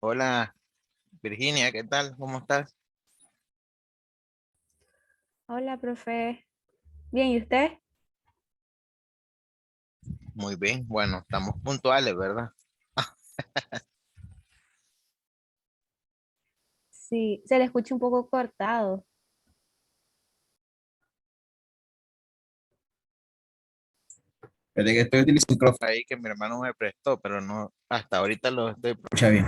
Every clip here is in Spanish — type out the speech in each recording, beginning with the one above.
Hola, Virginia, ¿qué tal? ¿Cómo estás? Hola, profe. Bien, ¿y usted? Muy bien. Bueno, estamos puntuales, ¿verdad? Sí, se le escucha un poco cortado. Fíjate que estoy utilizando un micrófono ahí que mi hermano me prestó, pero no, hasta ahorita lo estoy. Escucha bien.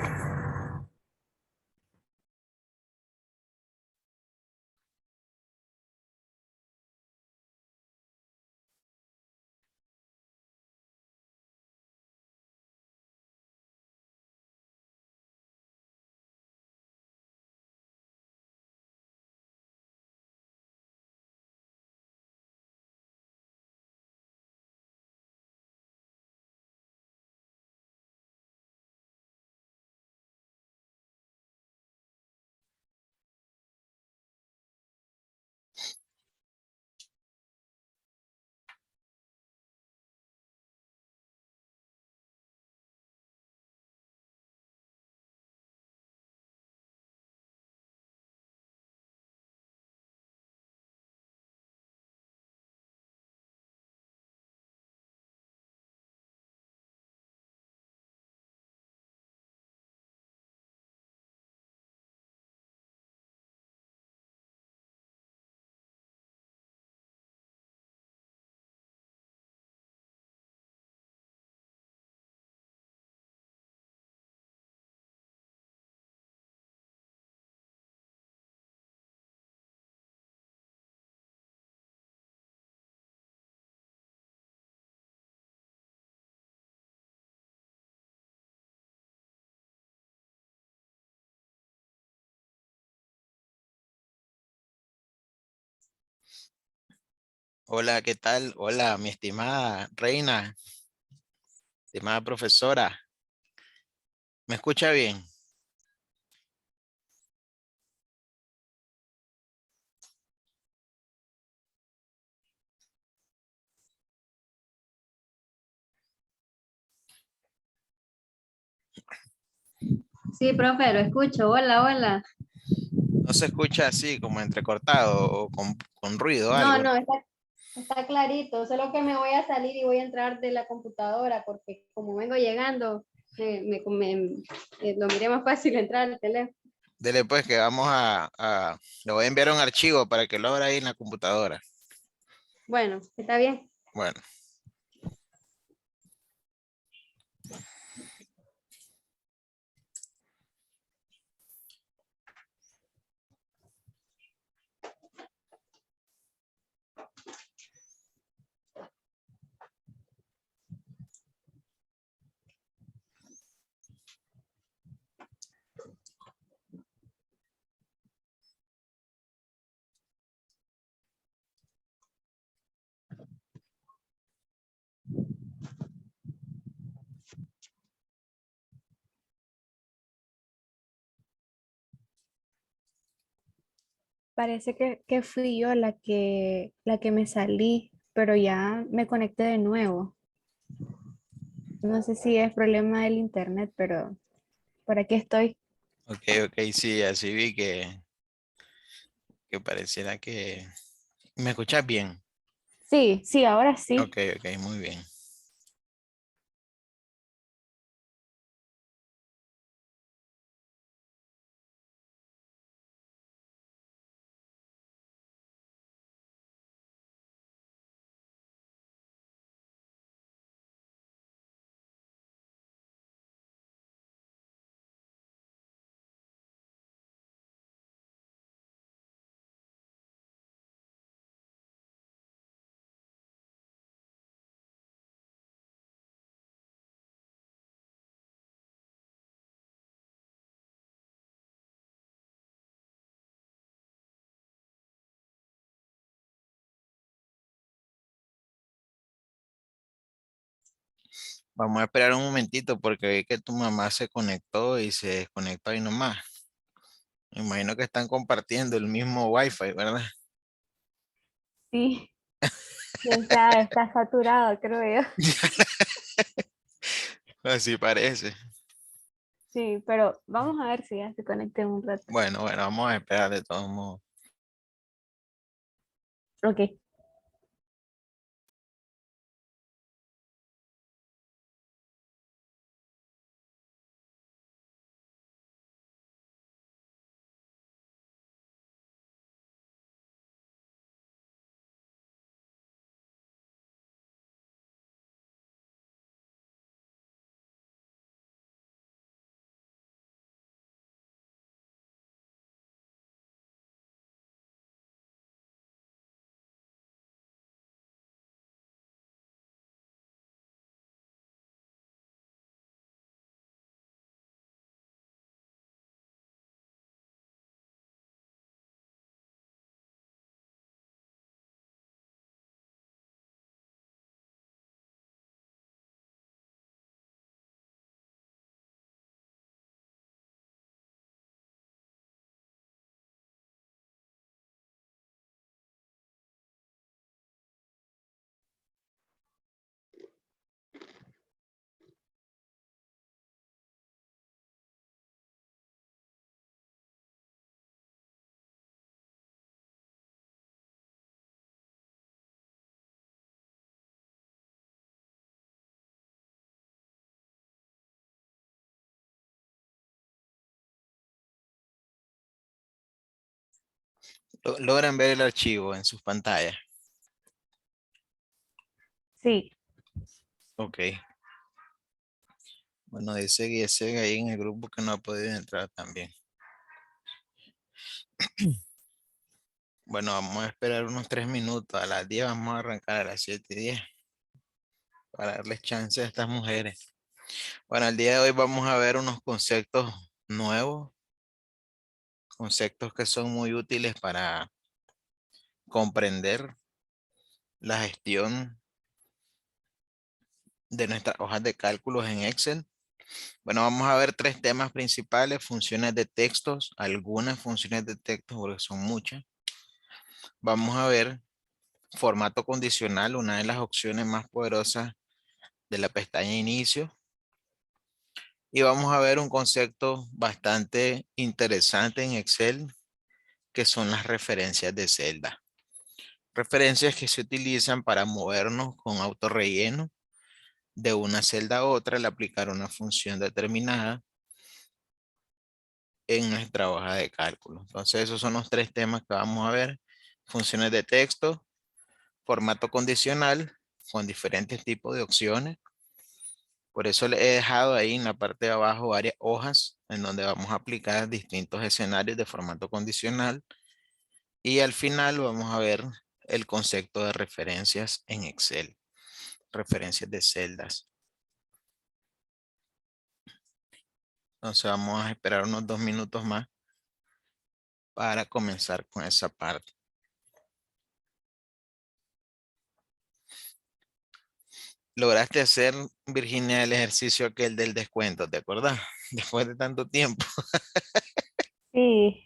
Hola, ¿qué tal? Hola, mi estimada reina, estimada profesora. ¿Me escucha bien? Sí, profe, lo escucho. Hola, hola. ¿No se escucha así, como entrecortado o con ruido o No, algo? no, está clarito. Solo que me voy a salir y voy a entrar de la computadora porque como vengo llegando, lo miré más fácil entrar al teléfono. Dele pues que le voy a enviar un archivo para que lo abra ahí en la computadora. Bueno, está bien. Bueno. Parece que fui yo la que me salí, pero ya me conecté de nuevo. No sé si es problema del internet, pero por aquí estoy. Ok, ok, sí, así vi que pareciera que... ¿Me escuchas bien? Sí, sí, ahora sí. Ok, ok, muy bien. Vamos a esperar un momentito porque vi que tu mamá se conectó y se desconectó ahí nomás. Me imagino que están compartiendo el mismo wifi, ¿verdad? Sí, quién sabe, está saturado, creo yo. Así parece. Sí, pero vamos a ver si ya se conecta en un rato. Bueno, vamos a esperar de todos modos. Ok. Logran ver el archivo en sus pantallas. Sí. Ok. Bueno, dice Giesecke ahí en el grupo que no ha podido entrar también. Bueno, vamos a esperar unos 3 minutos. A las 10 vamos a arrancar a las 7:10 para darles chance a estas mujeres. Bueno, el día de hoy vamos a ver unos conceptos nuevos, conceptos que son muy útiles para comprender la gestión de nuestras hojas de cálculos en Excel. Bueno, vamos a ver 3 temas principales: funciones de textos, algunas funciones de texto, porque son muchas. Vamos a ver formato condicional, una de las opciones más poderosas de la pestaña inicio. Y vamos a ver un concepto bastante interesante en Excel, que son las referencias de celda. Referencias que se utilizan para movernos con autorrelleno de una celda a otra al aplicar una función determinada en nuestra hoja de cálculo. Entonces, esos son los 3 temas que vamos a ver: funciones de texto, formato condicional con diferentes tipos de opciones. Por eso le he dejado ahí en la parte de abajo varias hojas en donde vamos a aplicar distintos escenarios de formato condicional. Y al final vamos a ver el concepto de referencias en Excel, referencias de celdas. Entonces vamos a esperar unos 2 minutos más para comenzar con esa parte. Lograste hacer, Virginia, el ejercicio aquel del descuento, ¿te acuerdas? Después de tanto tiempo. Sí.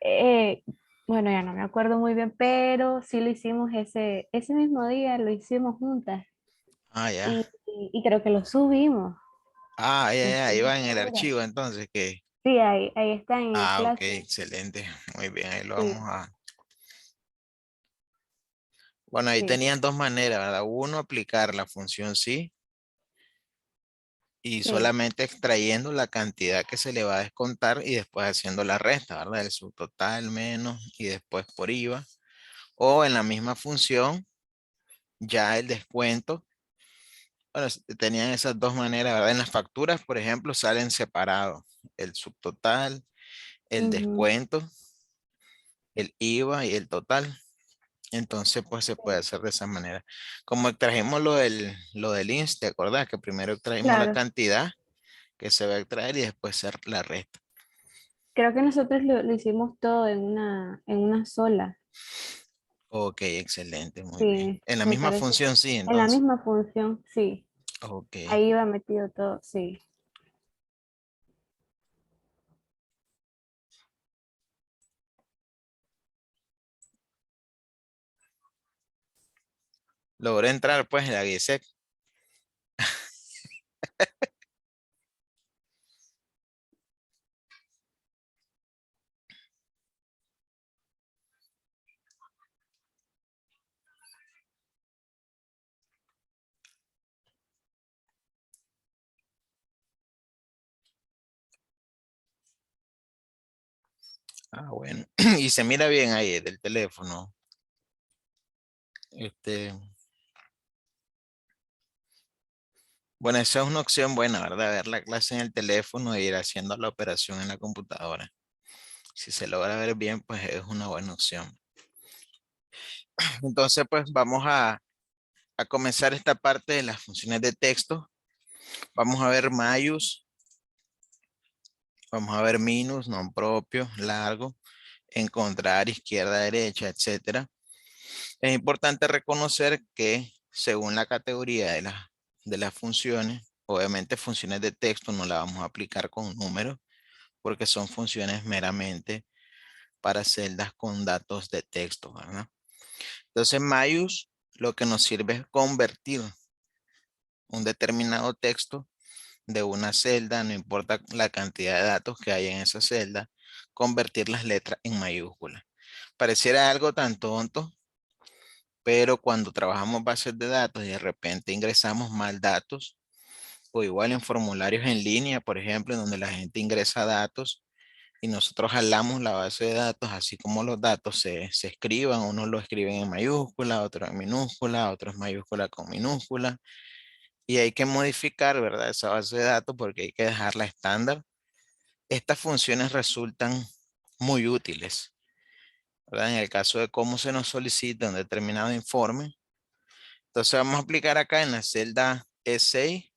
Eh, bueno, ya no me acuerdo muy bien, pero sí lo hicimos ese mismo día, lo hicimos juntas Ah, ya. y creo que lo subimos. Ah, ya, No ya, estoy ahí muy va en el segura. archivo entonces que... Sí, ahí está en el Ah, ok, clase. excelente. Muy bien, ahí lo vamos Sí, a... Bueno, ahí sí, tenían 2 maneras, ¿verdad? Uno, aplicar la función sí y sí. solamente extrayendo la cantidad que se le va a descontar y después haciendo la resta, ¿verdad? El subtotal menos y después por IVA. O en la misma función, ya el descuento. Bueno, tenían esas 2 maneras, ¿verdad? En las facturas, por ejemplo, salen separados el subtotal, el Ujú, descuento, el IVA y el total. Entonces, pues se puede sí. hacer de esa manera. Como extrajimos lo del INSS, ¿te acordás? Que primero extrajimos la Claro, cantidad que se va a extraer y después hacer la resta. creo que nosotros lo hicimos todo en una sola. Ok, excelente, muy bien. Sí, En la me misma parece. función, sí, En la entonces. misma función, sí. Ok. Ahí iba metido todo, sí. Logré entrar, pues, en la GIESEC. Ah, bueno. Y se mira bien ahí del teléfono. Bueno, esa es una opción buena, ¿verdad? Ver la clase en el teléfono e ir haciendo la operación en la computadora. Si se logra ver bien, pues es una buena opción. Entonces, pues vamos a comenzar esta parte de las funciones de texto. Vamos a ver mayús, vamos a ver minus, non propio, largo, encontrar, izquierda, derecha, etcétera. Es importante reconocer que según la categoría de las funciones, obviamente funciones de texto no la vamos a aplicar con números porque son funciones meramente para celdas con datos de texto, ¿verdad? Entonces, mayús lo que nos sirve es convertir un determinado texto de una celda, no importa la cantidad de datos que hay en esa celda, convertir las letras en mayúsculas. Pareciera algo tan tonto, pero cuando trabajamos bases de datos y de repente ingresamos mal datos, o igual en formularios en línea, por ejemplo, en donde la gente ingresa datos y nosotros jalamos la base de datos, así como los datos se escriban, unos lo escriben en mayúscula, otros en minúscula, otros mayúscula con minúscula, y hay que modificar, ¿verdad? Esa base de datos porque hay que dejarla estándar. Estas funciones resultan muy útiles, ¿verdad? En el caso de cómo se nos solicita un determinado informe. Entonces vamos a aplicar acá en la celda E6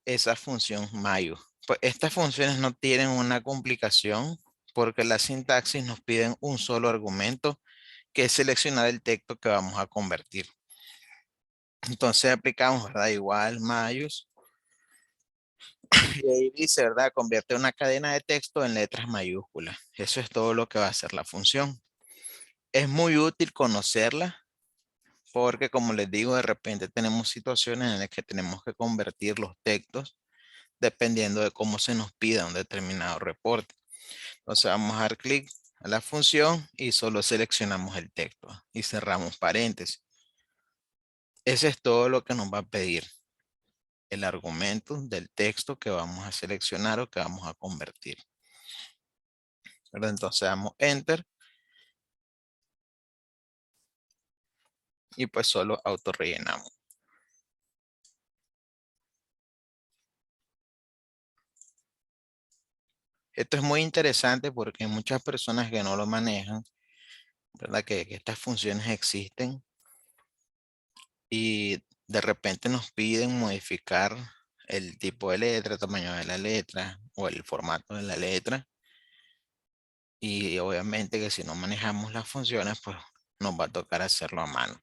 esa función mayo. Pues estas funciones no tienen una complicación porque la sintaxis nos piden un solo argumento que es seleccionar el texto que vamos a convertir. Entonces aplicamos, ¿verdad? Igual mayus. Y ahí dice, ¿verdad? Convierte una cadena de texto en letras mayúsculas. Eso es todo lo que va a hacer la función. Es muy útil conocerla porque, como les digo, de repente tenemos situaciones en las que tenemos que convertir los textos dependiendo de cómo se nos pida un determinado reporte. Entonces vamos a dar clic a la función y solo seleccionamos el texto y cerramos paréntesis. Ese es todo lo que nos va a pedir el argumento del texto que vamos a seleccionar o que vamos a convertir. ¿Verdad? Entonces damos enter y pues solo autorrellenamos. Esto es muy interesante porque hay muchas personas que no lo manejan, ¿verdad? Que estas funciones existen y de repente nos piden modificar el tipo de letra, el tamaño de la letra o el formato de la letra. Y obviamente que si no manejamos las funciones, pues nos va a tocar hacerlo a mano.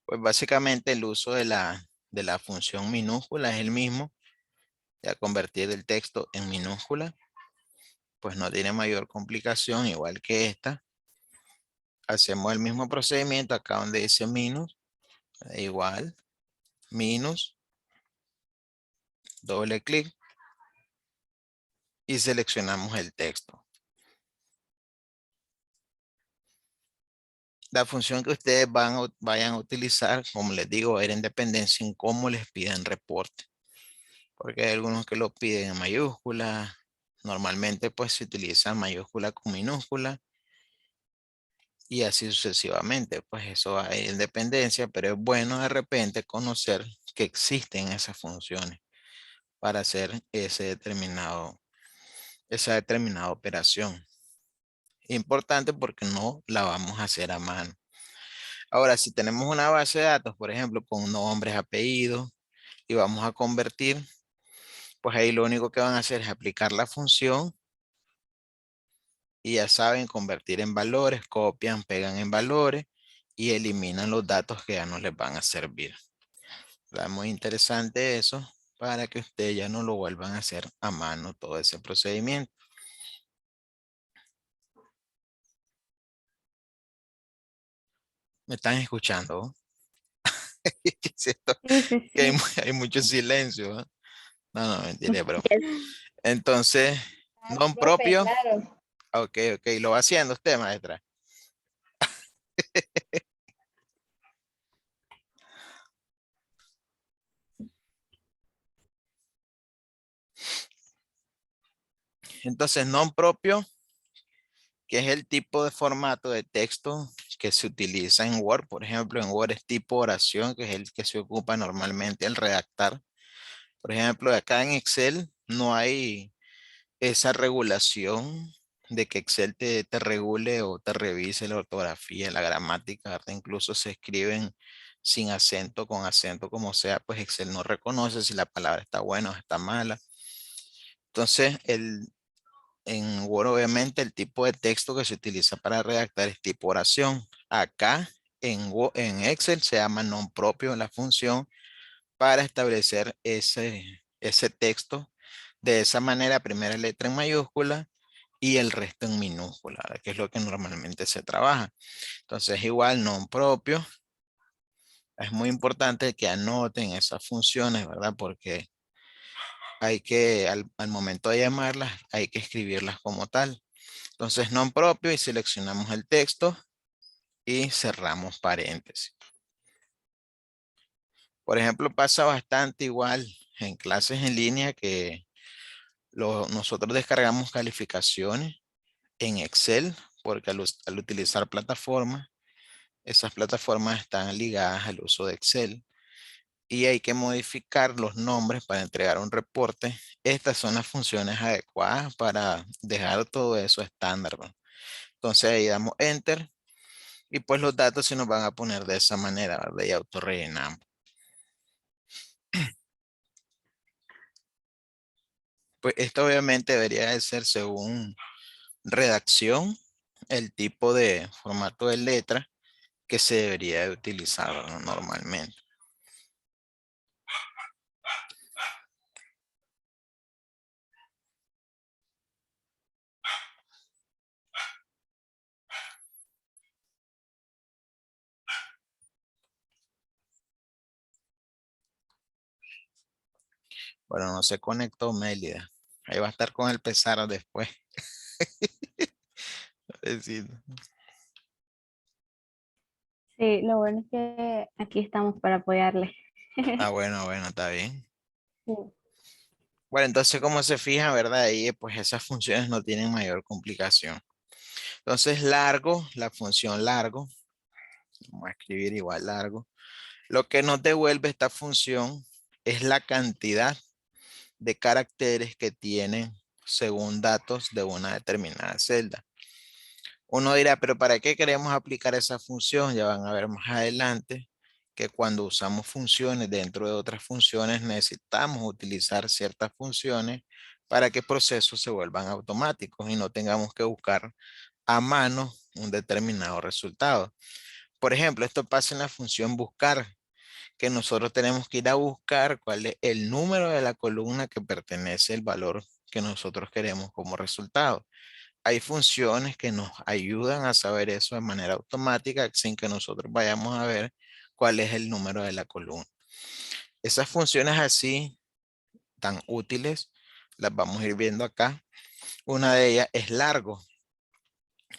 Pues básicamente el uso de la función minúscula es el mismo. Ya convertir el texto en minúscula, pues no tiene mayor complicación, igual que esta. Hacemos el mismo procedimiento acá donde dice minus, igual, minus, doble clic y seleccionamos el texto. La función que ustedes vayan a utilizar, como les digo, va a ir en dependencia en cómo les piden reporte. Porque hay algunos que lo piden en mayúscula. Normalmente pues se utiliza mayúscula con minúscula. Y así sucesivamente. Pues eso va a ir en dependencia, pero es bueno de repente conocer que existen esas funciones para hacer esa determinada operación. Importante porque no la vamos a hacer a mano. Ahora, si tenemos una base de datos, por ejemplo, con nombres, apellidos, y vamos a convertir, pues ahí lo único que van a hacer es aplicar la función y ya saben convertir en valores, copian, pegan en valores y eliminan los datos que ya no les van a servir. Es muy interesante eso para que ustedes ya no lo vuelvan a hacer a mano todo ese procedimiento. ¿Me están escuchando? Siento Sí, sí, que hay, sí. hay mucho silencio, ¿eh? No, no, mentira, pero entonces, Claro, non profe, propio. claro. Ok, ok, lo va haciendo usted, maestra. Entonces, non propio, que es el tipo de formato de texto que se utiliza en Word. Por ejemplo, en Word es tipo oración, que es el que se ocupa normalmente al redactar. Por ejemplo, acá en Excel no hay esa regulación de que Excel te regule o te revise la ortografía, la gramática, ¿verdad? Incluso se escriben sin acento, con acento, como sea, pues Excel no reconoce si la palabra está buena o está mala. Entonces, en Word obviamente el tipo de texto que se utiliza para redactar es tipo oración. Acá en Excel se llama non propio la función para establecer ese texto de esa manera, primera letra en mayúscula y el resto en minúscula, ¿verdad? Que es lo que normalmente se trabaja. Entonces, igual, non propio. Es muy importante que anoten esas funciones, ¿verdad? Porque hay que, al momento de llamarlas, hay que escribirlas como tal. Entonces, non propio y seleccionamos el texto y cerramos paréntesis. Por ejemplo, pasa bastante igual en clases en línea que nosotros descargamos calificaciones en Excel porque al utilizar plataformas, esas plataformas están ligadas al uso de Excel y hay que modificar los nombres para entregar un reporte. Estas son las funciones adecuadas para dejar todo eso estándar, ¿no? Entonces ahí damos Enter y pues los datos se nos van a poner de esa manera, ¿verdad? Y autorrellenamos. Pues esto obviamente debería de ser según redacción, el tipo de formato de letra que se debería de utilizar, ¿no? Normalmente. Bueno, no se conectó Mélida. Ahí va a estar con el pesar después. Es decir, Sí, lo bueno es que aquí estamos para apoyarle. bueno, está bien. Sí. Bueno, entonces como se fija, ¿verdad? Ahí pues esas funciones no tienen mayor complicación. Entonces largo, la función largo, vamos a escribir igual largo. Lo que nos devuelve esta función es la cantidad de caracteres que tienen según datos de una determinada celda. Uno dirá, pero ¿para qué queremos aplicar esa función? Ya van a ver más adelante que cuando usamos funciones dentro de otras funciones necesitamos utilizar ciertas funciones para que procesos se vuelvan automáticos y no tengamos que buscar a mano un determinado resultado. Por ejemplo, esto pasa en la función buscar, que nosotros tenemos que ir a buscar cuál es el número de la columna que pertenece al valor que nosotros queremos como resultado. Hay funciones que nos ayudan a saber eso de manera automática sin que nosotros vayamos a ver cuál es el número de la columna. Esas funciones así, tan útiles, las vamos a ir viendo acá. Una de ellas es largo.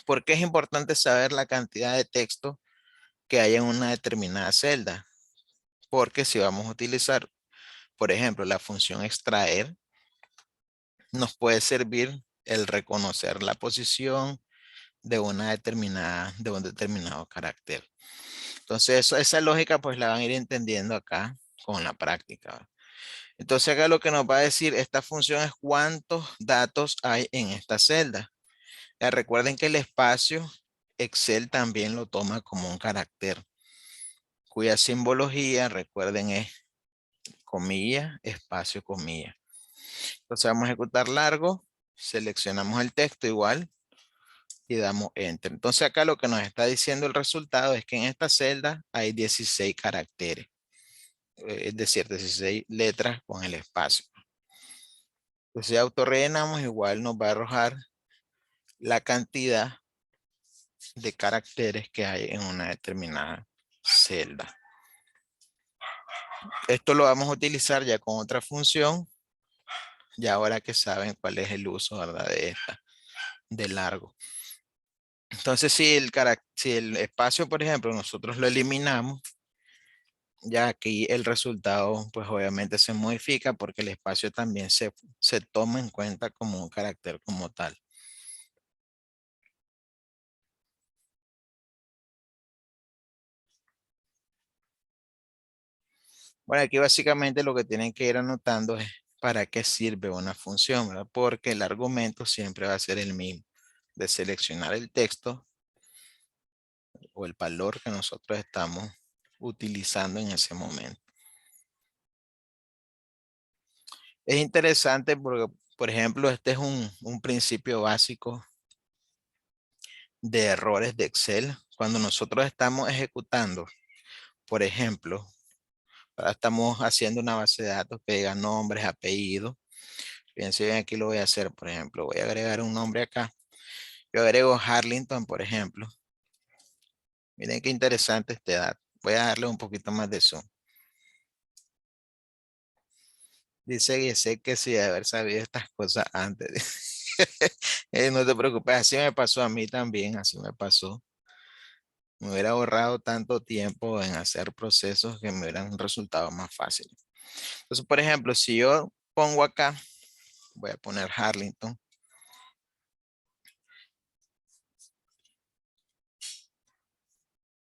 ¿Por qué es importante saber la cantidad de texto que hay en una determinada celda? Porque si vamos a utilizar, por ejemplo, la función extraer, nos puede servir el reconocer la posición de de un determinado carácter. Entonces, esa lógica pues la van a ir entendiendo acá con la práctica, ¿va? Entonces acá lo que nos va a decir esta función es cuántos datos hay en esta celda. Ya recuerden que el espacio Excel también lo toma como un carácter, cuya simbología, recuerden, es comilla, espacio, comilla. Entonces vamos a ejecutar largo, seleccionamos el texto igual y damos Enter. Entonces acá lo que nos está diciendo el resultado es que en esta celda hay 16 caracteres. Es decir, 16 letras con el espacio. Entonces si autorrellenamos, igual nos va a arrojar la cantidad de caracteres que hay en una determinada celda. Esto lo vamos a utilizar ya con otra función, ya ahora que saben cuál es el uso, ¿verdad? De esta, de largo. Entonces si el espacio, por ejemplo, nosotros lo eliminamos, Ya aquí el resultado, pues obviamente se modifica porque el espacio también se toma en cuenta como un carácter como tal. Bueno, aquí básicamente lo que tienen que ir anotando es para qué sirve una función, ¿verdad? Porque el argumento siempre va a ser el mismo, de seleccionar el texto o el valor que nosotros estamos utilizando en ese momento. Es interesante porque, por ejemplo, este es un principio básico de errores de Excel. Cuando nosotros estamos ejecutando, por ejemplo, ahora estamos haciendo una base de datos que diga nombres, apellidos. Fíjense bien, aquí lo voy a hacer, por ejemplo, voy a agregar un nombre acá. Yo agrego Harlington, por ejemplo. Miren qué interesante este dato. Voy a darle un poquito más de zoom. Dice que sé que sí, de haber sabido estas cosas antes. No te preocupes, así me pasó a mí también, así me pasó. Me hubiera ahorrado tanto tiempo en hacer procesos que me hubieran resultado más fáciles. Entonces, por ejemplo, si yo pongo acá, voy a poner Harlington.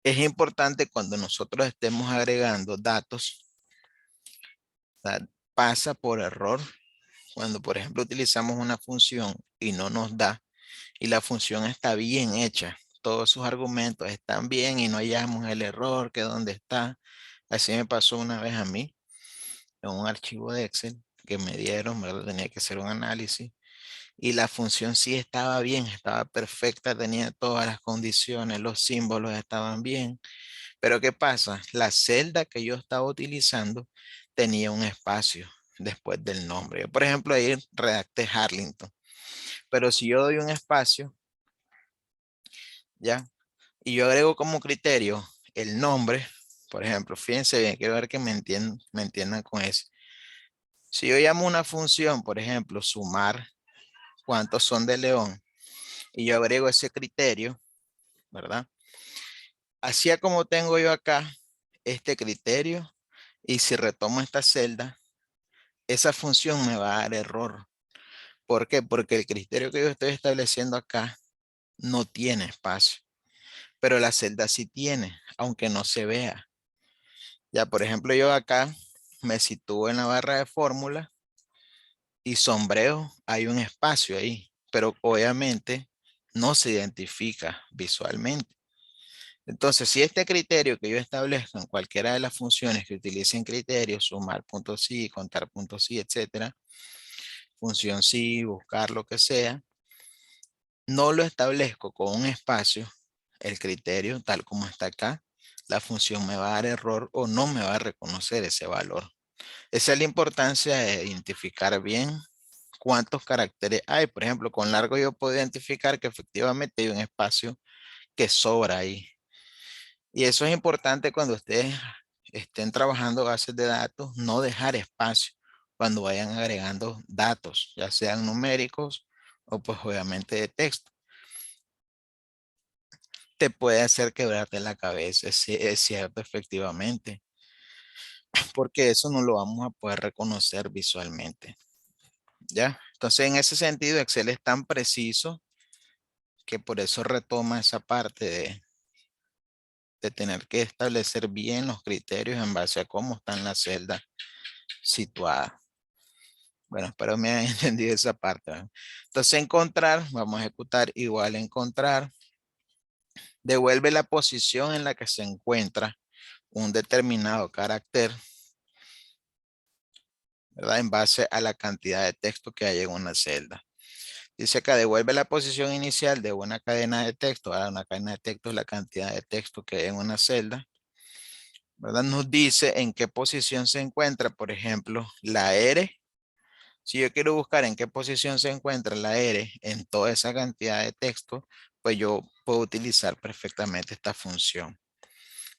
Es importante cuando nosotros estemos agregando datos, pasa por error. Cuando, por ejemplo, utilizamos una función y no nos da, y la función está bien hecha, todos sus argumentos están bien y no hallamos el error que dónde está. Así me pasó una vez a mí en un archivo de Excel que me dieron, ¿verdad? Tenía que hacer un análisis y la función sí estaba bien, estaba perfecta, tenía todas las condiciones, los símbolos estaban bien. Pero ¿qué pasa? La celda que yo estaba utilizando tenía un espacio después del nombre. Yo, por ejemplo, ahí redacté Harlington. Pero si yo doy un espacio, ¿ya? Y yo agrego como criterio el nombre, por ejemplo, fíjense bien, quiero ver que me entiendan con eso. Si yo llamo una función, por ejemplo, sumar cuántos son de León, y yo agrego ese criterio, ¿verdad? Así como tengo yo acá este criterio, y si retomo esta celda, esa función me va a dar error. ¿Por qué? Porque el criterio que yo estoy estableciendo acá no tiene espacio, pero la celda sí tiene, aunque no se vea. Ya, por ejemplo, yo acá me sitúo en la barra de fórmula y sombreo, hay un espacio ahí, pero obviamente no se identifica visualmente. Entonces, si este criterio que yo establezco en cualquiera de las funciones que utilicen criterios, sumar puntos sí, contar puntos sí, etcétera, función sí, buscar lo que sea, no lo establezco con un espacio, el criterio tal como está acá, la función me va a dar error o no me va a reconocer ese valor. Esa es la importancia de identificar bien cuántos caracteres hay. Por ejemplo, con largo yo puedo identificar que efectivamente hay un espacio que sobra ahí. Y eso es importante cuando ustedes estén trabajando bases de datos, no dejar espacio cuando vayan agregando datos, ya sean numéricos o pues obviamente de texto. Te puede hacer quebrarte la cabeza, es cierto, efectivamente, porque eso no lo vamos a poder reconocer visualmente. ¿Ya? Entonces, en ese sentido, Excel es tan preciso que por eso retoma esa parte de tener que establecer bien los criterios en base a cómo están las celdas situadas. Bueno, espero me hayan entendido esa parte, ¿verdad? Entonces, encontrar, vamos a ejecutar igual encontrar. Devuelve la posición en la que se encuentra un determinado carácter, ¿verdad? En base a la cantidad de texto que hay en una celda. Dice acá, devuelve la posición inicial de una cadena de texto. Ahora, una cadena de texto es la cantidad de texto que hay en una celda, ¿verdad? Nos dice en qué posición se encuentra, por ejemplo, la R. Si yo quiero buscar en qué posición se encuentra la R en toda esa cantidad de texto, pues yo puedo utilizar perfectamente esta función.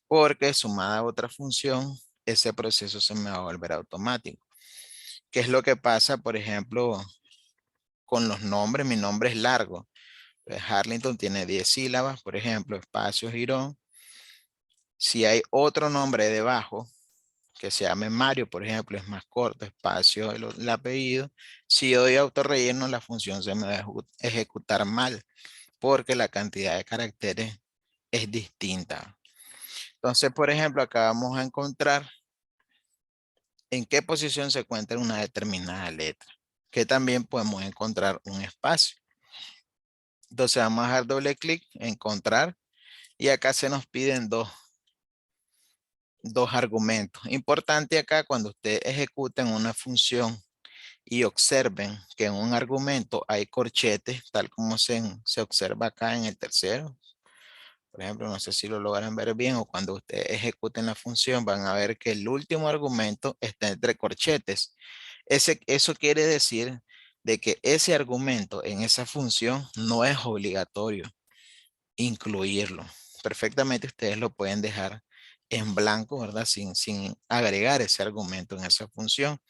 Porque sumada a otra función, ese proceso se me va a volver automático. ¿Qué es lo que pasa, por ejemplo, con los nombres? Mi nombre es largo. Harlington tiene 10 sílabas, por ejemplo, espacio, Girón. Si hay otro nombre debajo que se llame Mario, por ejemplo, es más corto, espacio, el apellido. Si yo doy autorrelleno, la función se me va a ejecutar mal, porque la cantidad de caracteres es distinta. Entonces, por ejemplo, acá vamos a encontrar en qué posición se encuentra una determinada letra, que también podemos encontrar un espacio. Entonces vamos a dar doble clic, encontrar, y acá se nos piden dos argumentos. Importante acá cuando ustedes ejecuten una función y observen que en un argumento hay corchetes, tal como se observa acá en el tercero. Por ejemplo, no sé si lo logran ver bien, o cuando ustedes ejecuten la función van a ver que el último argumento está entre corchetes. Eso quiere decir de que ese argumento en esa función no es obligatorio incluirlo. Perfectamente ustedes lo pueden dejar en blanco, ¿verdad? Sin agregar ese argumento en esa función.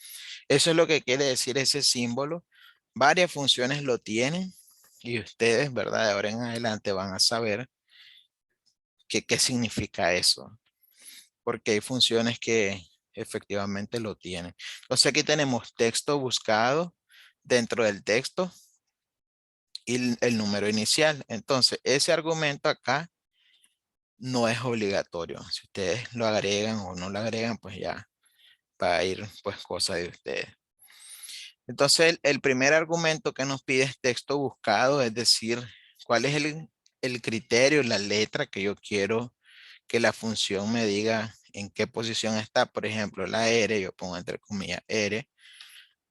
Eso es lo que quiere decir ese símbolo. Varias funciones lo tienen y ustedes, ¿verdad? De ahora en adelante van a saber qué significa eso. Porque hay funciones que efectivamente lo tienen. Entonces aquí tenemos texto buscado dentro del texto y el número inicial. Entonces ese argumento acá no es obligatorio. Si ustedes lo agregan o no lo agregan, pues ya va a ir pues cosa de ustedes. Entonces el primer argumento que nos pide es texto buscado, es decir, cuál es el criterio, la letra que yo quiero que la función me diga en qué posición está. Por ejemplo, la R, yo pongo entre comillas R.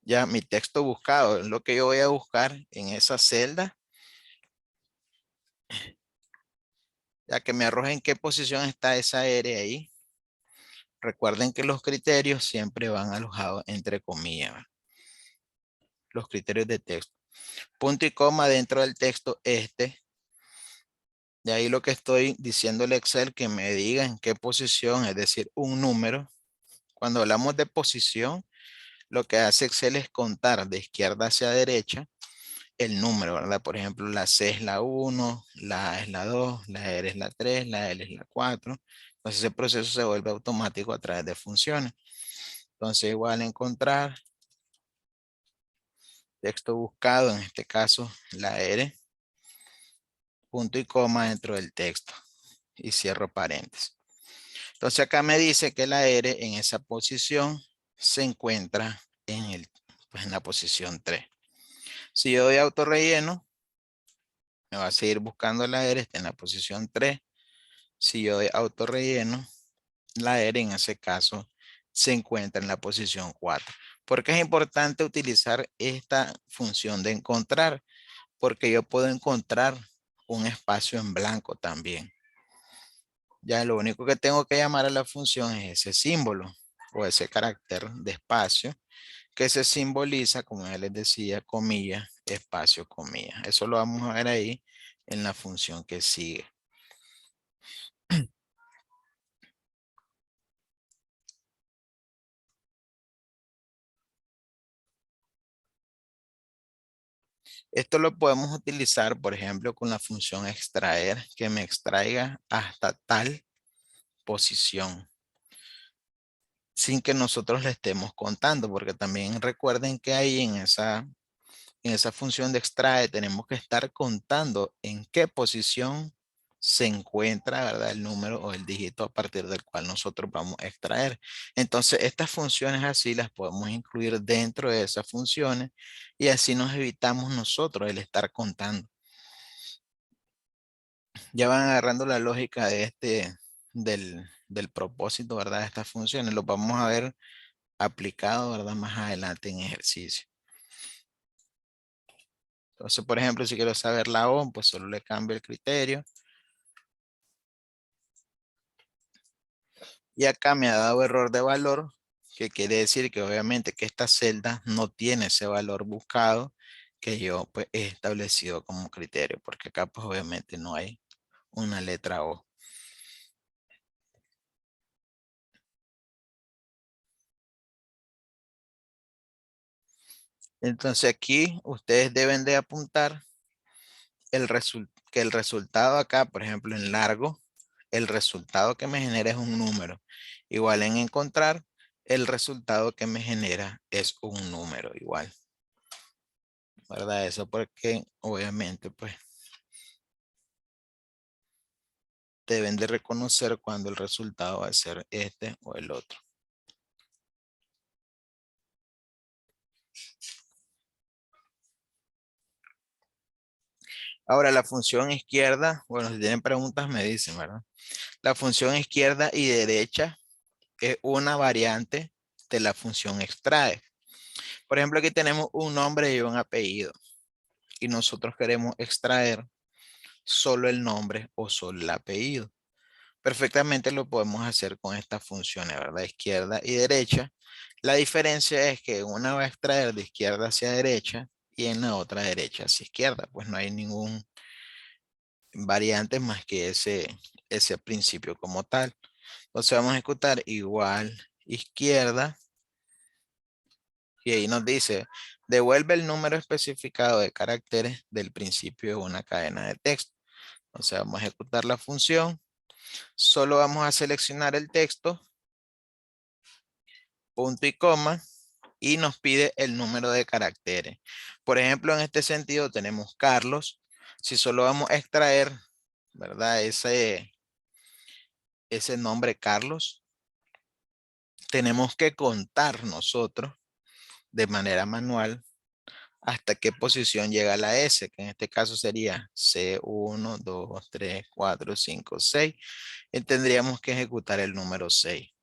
Ya mi texto buscado es lo que yo voy a buscar en esa celda, ya que me arroje en qué posición está esa R ahí. Recuerden que los criterios siempre van alojados entre comillas, ¿verdad? Los criterios de texto. Punto y coma dentro del texto este. De ahí lo que estoy diciéndole a Excel que me diga en qué posición, es decir, un número. Cuando hablamos de posición, lo que hace Excel es contar de izquierda hacia derecha el número, ¿verdad? Por ejemplo, la C es la 1, la A es la 2, la R es la 3, la L es la 4. Entonces ese proceso se vuelve automático a través de funciones. Entonces igual encontrar texto buscado, en este caso la R, punto y coma dentro del texto y cierro paréntesis. Entonces acá me dice que la R en esa posición se encuentra pues en la posición 3. Si yo doy autorrelleno, me va a seguir buscando la R, está en la posición 3. Si yo doy autorrelleno, la R en ese caso se encuentra en la posición 4. ¿Por qué es importante utilizar esta función de encontrar? Porque yo puedo encontrar un espacio en blanco también. Ya lo único que tengo que llamar a la función es ese símbolo o ese carácter de espacio que se simboliza, como ya les decía, comilla, espacio, comilla. Eso lo vamos a ver ahí en la función que sigue. Esto lo podemos utilizar, por ejemplo, con la función extraer, que me extraiga hasta tal posición, sin que nosotros le estemos contando, porque también recuerden que ahí en esa función de extrae tenemos que estar contando en qué posición se encuentra, ¿verdad? El número o el dígito a partir del cual nosotros vamos a extraer. Entonces, estas funciones así las podemos incluir dentro de esas funciones y así nos evitamos nosotros el estar contando. Ya van agarrando la lógica de del propósito, ¿verdad? De estas funciones. Los vamos a ver aplicados, ¿verdad? Más adelante en ejercicio. Entonces, por ejemplo, si quiero saber la O, pues solo le cambio el criterio. Y acá me ha dado error de valor, que quiere decir que obviamente que esta celda no tiene ese valor buscado que yo pues, he establecido como criterio, porque acá pues obviamente no hay una letra O. Entonces aquí ustedes deben de apuntar que el resultado acá, por ejemplo en largo, el resultado que me genera es un número. Igual en encontrar, el resultado que me genera es un número igual. ¿Verdad? Eso porque obviamente pues deben de reconocer cuando el resultado va a ser este o el otro. Ahora la función izquierda, bueno, si tienen preguntas me dicen, ¿verdad? La función izquierda y derecha es una variante de la función extrae. Por ejemplo, aquí tenemos un nombre y un apellido. Y nosotros queremos extraer solo el nombre o solo el apellido. Perfectamente lo podemos hacer con estas funciones, ¿verdad? Izquierda y derecha. La diferencia es que una va a extraer de izquierda hacia derecha y en la otra derecha hacia izquierda. Pues no hay ningún variante más que ese principio como tal. Entonces vamos a ejecutar igual izquierda y ahí nos dice devuelve el número especificado de caracteres del principio de una cadena de texto. Entonces vamos a ejecutar la función. Solo vamos a seleccionar el texto, punto y coma, y nos pide el número de caracteres. Por ejemplo, en este sentido tenemos Carlos. Si solo vamos a extraer, ¿verdad? Ese nombre Carlos, tenemos que contar nosotros de manera manual hasta qué posición llega la S, que en este caso sería C1, 2, 3, 4, 5, 6. Y tendríamos que ejecutar el número 6.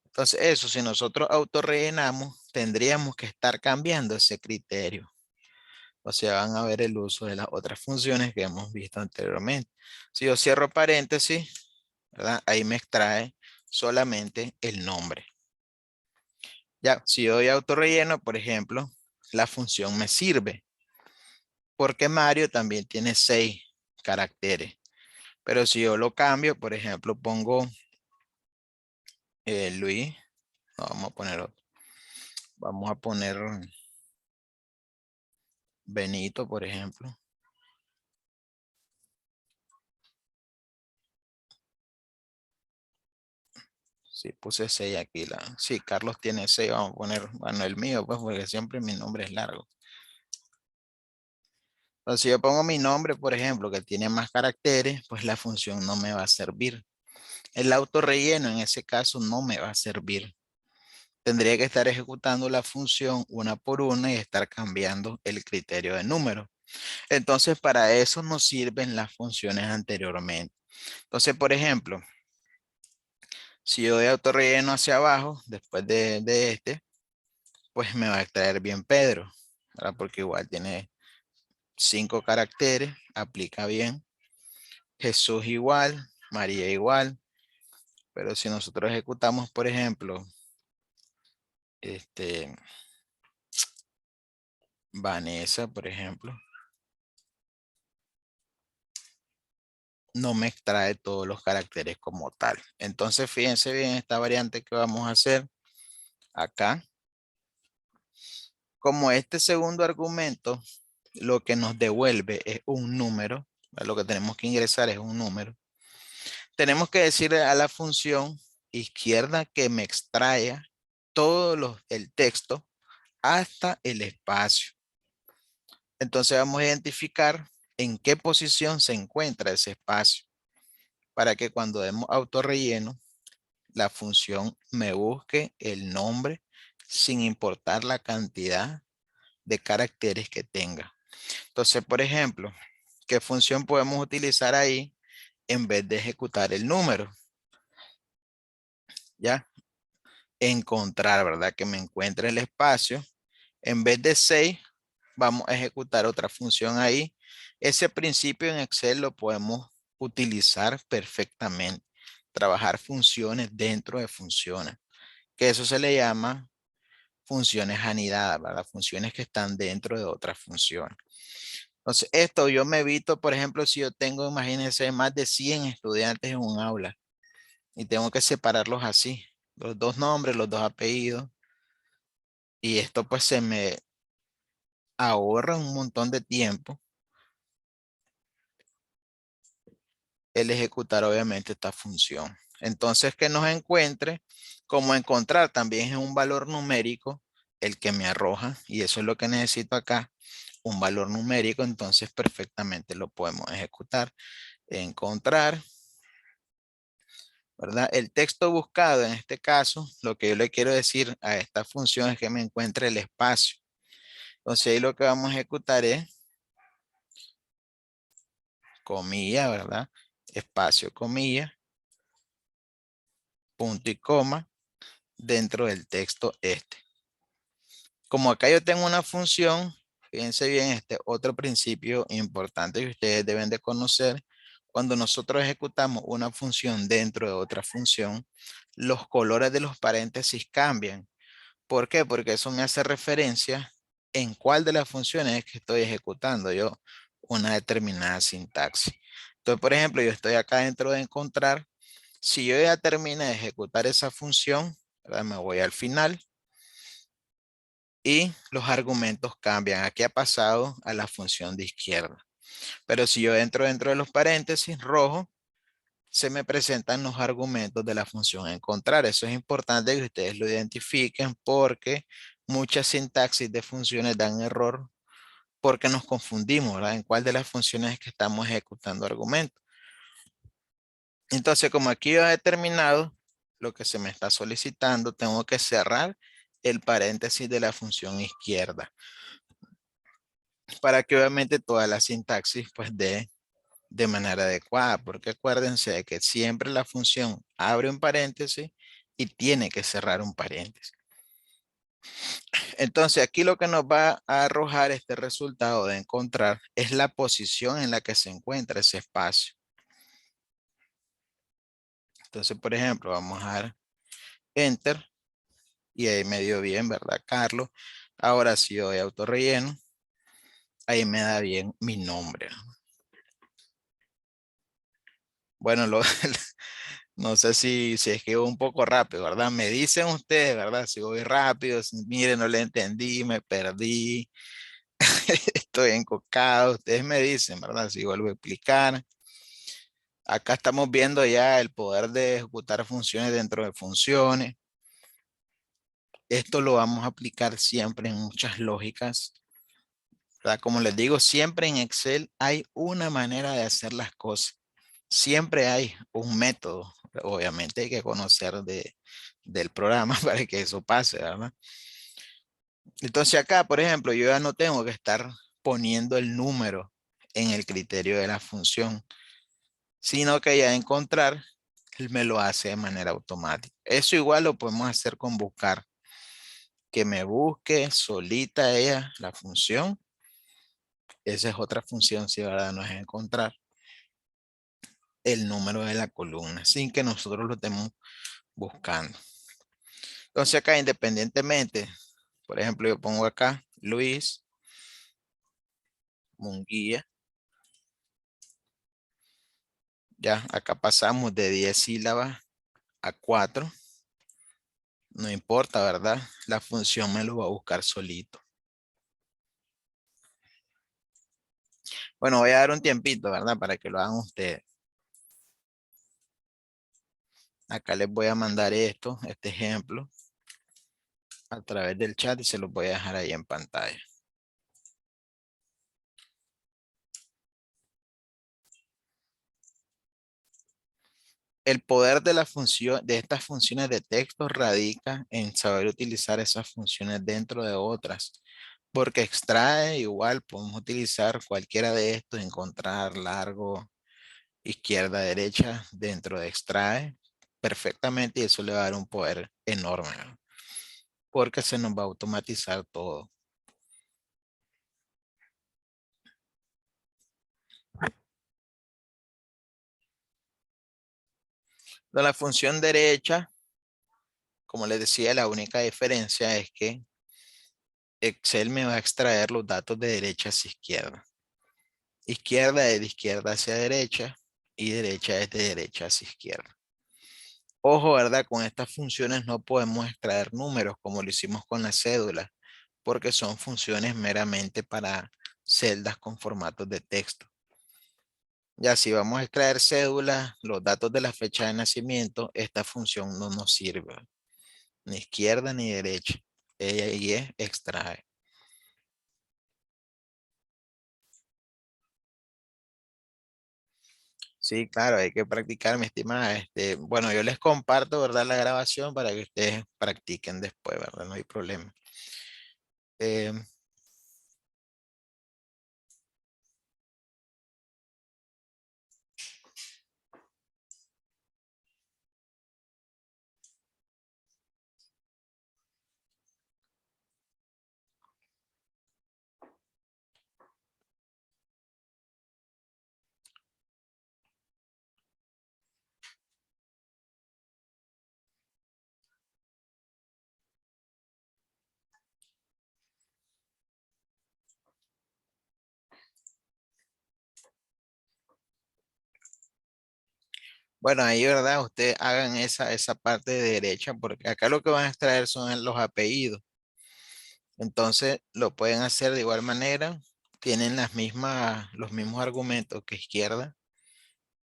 Entonces, eso, si nosotros autorrellenamos, tendríamos que estar cambiando ese criterio. O sea, van a ver el uso de las otras funciones que hemos visto anteriormente. Si yo cierro paréntesis, ¿verdad? Ahí me extrae solamente el nombre. Ya, si yo doy autorrelleno, por ejemplo, la función me sirve. Porque Mario también tiene 6 caracteres. Pero si yo lo cambio, por ejemplo, pongo Luis, no, vamos a poner otro. Vamos a poner Benito, por ejemplo. Sí, puse 6 aquí. Sí, Carlos tiene 6. Vamos a poner, bueno, el mío, pues, porque siempre mi nombre es largo. Entonces, si yo pongo mi nombre, por ejemplo, que tiene más caracteres, pues la función no me va a servir. El autorrelleno en ese caso no me va a servir. Tendría que estar ejecutando la función una por una y estar cambiando el criterio de número. Entonces, para eso nos sirven las funciones anteriormente. Entonces, por ejemplo, si yo doy autorrelleno hacia abajo, después de este, pues me va a extraer bien Pedro, ¿verdad? Porque igual tiene 5 caracteres, aplica bien. Jesús igual, María igual. Pero si nosotros ejecutamos, por ejemplo, Vanessa, por ejemplo, no me extrae todos los caracteres como tal. Entonces, fíjense bien esta variante que vamos a hacer acá. Como este segundo argumento, lo que nos devuelve es un número, lo que tenemos que ingresar es un número. Tenemos que decirle a la función izquierda que me extraiga todo el texto hasta el espacio. Entonces vamos a identificar en qué posición se encuentra ese espacio para que cuando demos autorrelleno, la función me busque el nombre sin importar la cantidad de caracteres que tenga. Entonces, por ejemplo, ¿qué función podemos utilizar ahí en vez de ejecutar el número? ¿Ya? Encontrar, ¿verdad? Que me encuentre el espacio. En vez de 6, vamos a ejecutar otra función ahí. Ese principio en Excel lo podemos utilizar perfectamente. Trabajar funciones dentro de funciones. Que eso se le llama funciones anidadas, ¿verdad? Funciones que están dentro de otras funciones. Entonces, esto yo me evito, por ejemplo, si yo tengo, imagínense, más de 100 estudiantes en un aula y tengo que separarlos así, los 2 nombres, los 2 apellidos, y esto pues se me ahorra un montón de tiempo el ejecutar obviamente esta función. Entonces, que nos encuentre Como encontrar también es un valor numérico el que me arroja, y eso es lo que necesito acá, un valor numérico, entonces perfectamente lo podemos ejecutar. Encontrar, ¿verdad? El texto buscado en este caso, lo que yo le quiero decir a esta función es que me encuentre el espacio. Entonces ahí lo que vamos a ejecutar es comilla, ¿verdad? Espacio, comilla, punto y coma dentro del texto este. Como acá yo tengo una función, fíjense bien, este otro principio importante que ustedes deben de conocer. Cuando nosotros ejecutamos una función dentro de otra función, los colores de los paréntesis cambian. ¿Por qué? Porque eso me hace referencia en cuál de las funciones es que estoy ejecutando yo una determinada sintaxis. Entonces, por ejemplo, yo estoy acá dentro de encontrar. Si yo ya terminé de ejecutar esa función, ¿verdad? Me voy al final y los argumentos cambian. Aquí ha pasado a la función de izquierda. Pero si yo entro dentro de los paréntesis rojo, se me presentan los argumentos de la función encontrar. Eso es importante que ustedes lo identifiquen porque muchas sintaxis de funciones dan error porque nos confundimos, ¿verdad? En cuál de las funciones es que estamos ejecutando argumentos. Entonces, como aquí yo he determinado lo que se me está solicitando, tengo que cerrar el paréntesis de la función izquierda para que obviamente toda la sintaxis pues dé de manera adecuada, porque acuérdense de que siempre la función abre un paréntesis y tiene que cerrar un paréntesis. Entonces aquí lo que nos va a arrojar este resultado de encontrar es la posición en la que se encuentra ese espacio. Entonces, por ejemplo, vamos a dar Enter y ahí me dio bien, ¿verdad, Carlos? Ahora si yo doy autorrelleno, ahí me da bien mi nombre. Bueno, no sé si es que voy un poco rápido, ¿verdad? Me dicen ustedes, ¿verdad? Si voy rápido, miren, no le entendí, me perdí, estoy encocado. Ustedes me dicen, ¿verdad? Si vuelvo a explicar. Acá estamos viendo ya el poder de ejecutar funciones dentro de funciones. Esto lo vamos a aplicar siempre en muchas lógicas, ¿verdad? Como les digo, siempre en Excel hay una manera de hacer las cosas. Siempre hay un método. Obviamente hay que conocer del programa para que eso pase, ¿verdad? Entonces acá, por ejemplo, yo ya no tengo que estar poniendo el número en el criterio de la función, sino que ya encontrar, él me lo hace de manera automática. Eso igual lo podemos hacer con buscar. Que me busque solita ella la función. Esa es otra función, si verdad no es encontrar el número de la columna sin que nosotros lo estemos buscando. Entonces acá independientemente, por ejemplo, yo pongo acá Luis Munguía. Ya, acá pasamos de 10 sílabas a 4. No importa, ¿verdad? La función me lo va a buscar solito. Bueno, voy a dar un tiempito, ¿verdad? Para que lo hagan ustedes. Acá les voy a mandar este ejemplo, a través del chat y se los voy a dejar ahí en pantalla. El poder de la función, de estas funciones de texto radica en saber utilizar esas funciones dentro de otras. Porque extrae igual, podemos utilizar cualquiera de estos, encontrar, largo, izquierda, derecha, dentro de extrae perfectamente y eso le va a dar un poder enorme, ¿no? Porque se nos va a automatizar todo. De la función derecha, como les decía, la única diferencia es que Excel me va a extraer los datos de derecha hacia izquierda. Izquierda es de izquierda hacia derecha y derecha es de derecha hacia izquierda. Ojo, ¿verdad? Con estas funciones no podemos extraer números como lo hicimos con la cédula, porque son funciones meramente para celdas con formatos de texto. Ya si vamos a extraer cédula, los datos de la fecha de nacimiento, esta función no nos sirve. ni izquierda ni derecha. Ella y es extrae. Sí, claro, hay que practicar, mi estimada. Bueno, yo les comparto, ¿verdad? La grabación para que ustedes practiquen después, ¿verdad? No hay problema. Eh, bueno, ahí, ¿verdad? Ustedes hagan esa parte de derecha, porque acá lo que van a extraer son los apellidos. Entonces, lo pueden hacer de igual manera. Tienen los mismos argumentos que izquierda.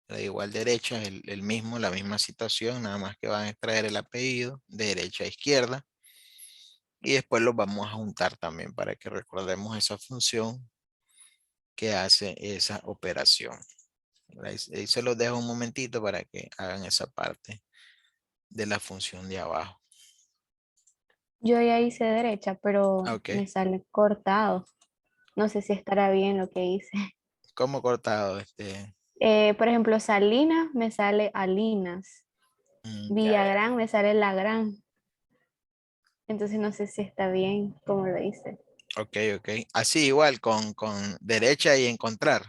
De igual derecha, el mismo, la misma situación, nada más que van a extraer el apellido de derecha a izquierda. Y después los vamos a juntar también para que recordemos esa función que hace esa operación. Ahí se los dejo un momentito para que hagan esa parte de la función de abajo. Yo ya hice derecha, pero Ok. me sale cortado. No sé si estará bien lo que hice. ¿Cómo cortado? Por ejemplo, Salinas me sale Alinas. Ya, Villagrán me sale La Gran. Entonces no sé si está bien como lo hice. ok, ok. Así igual con derecha y encontrar.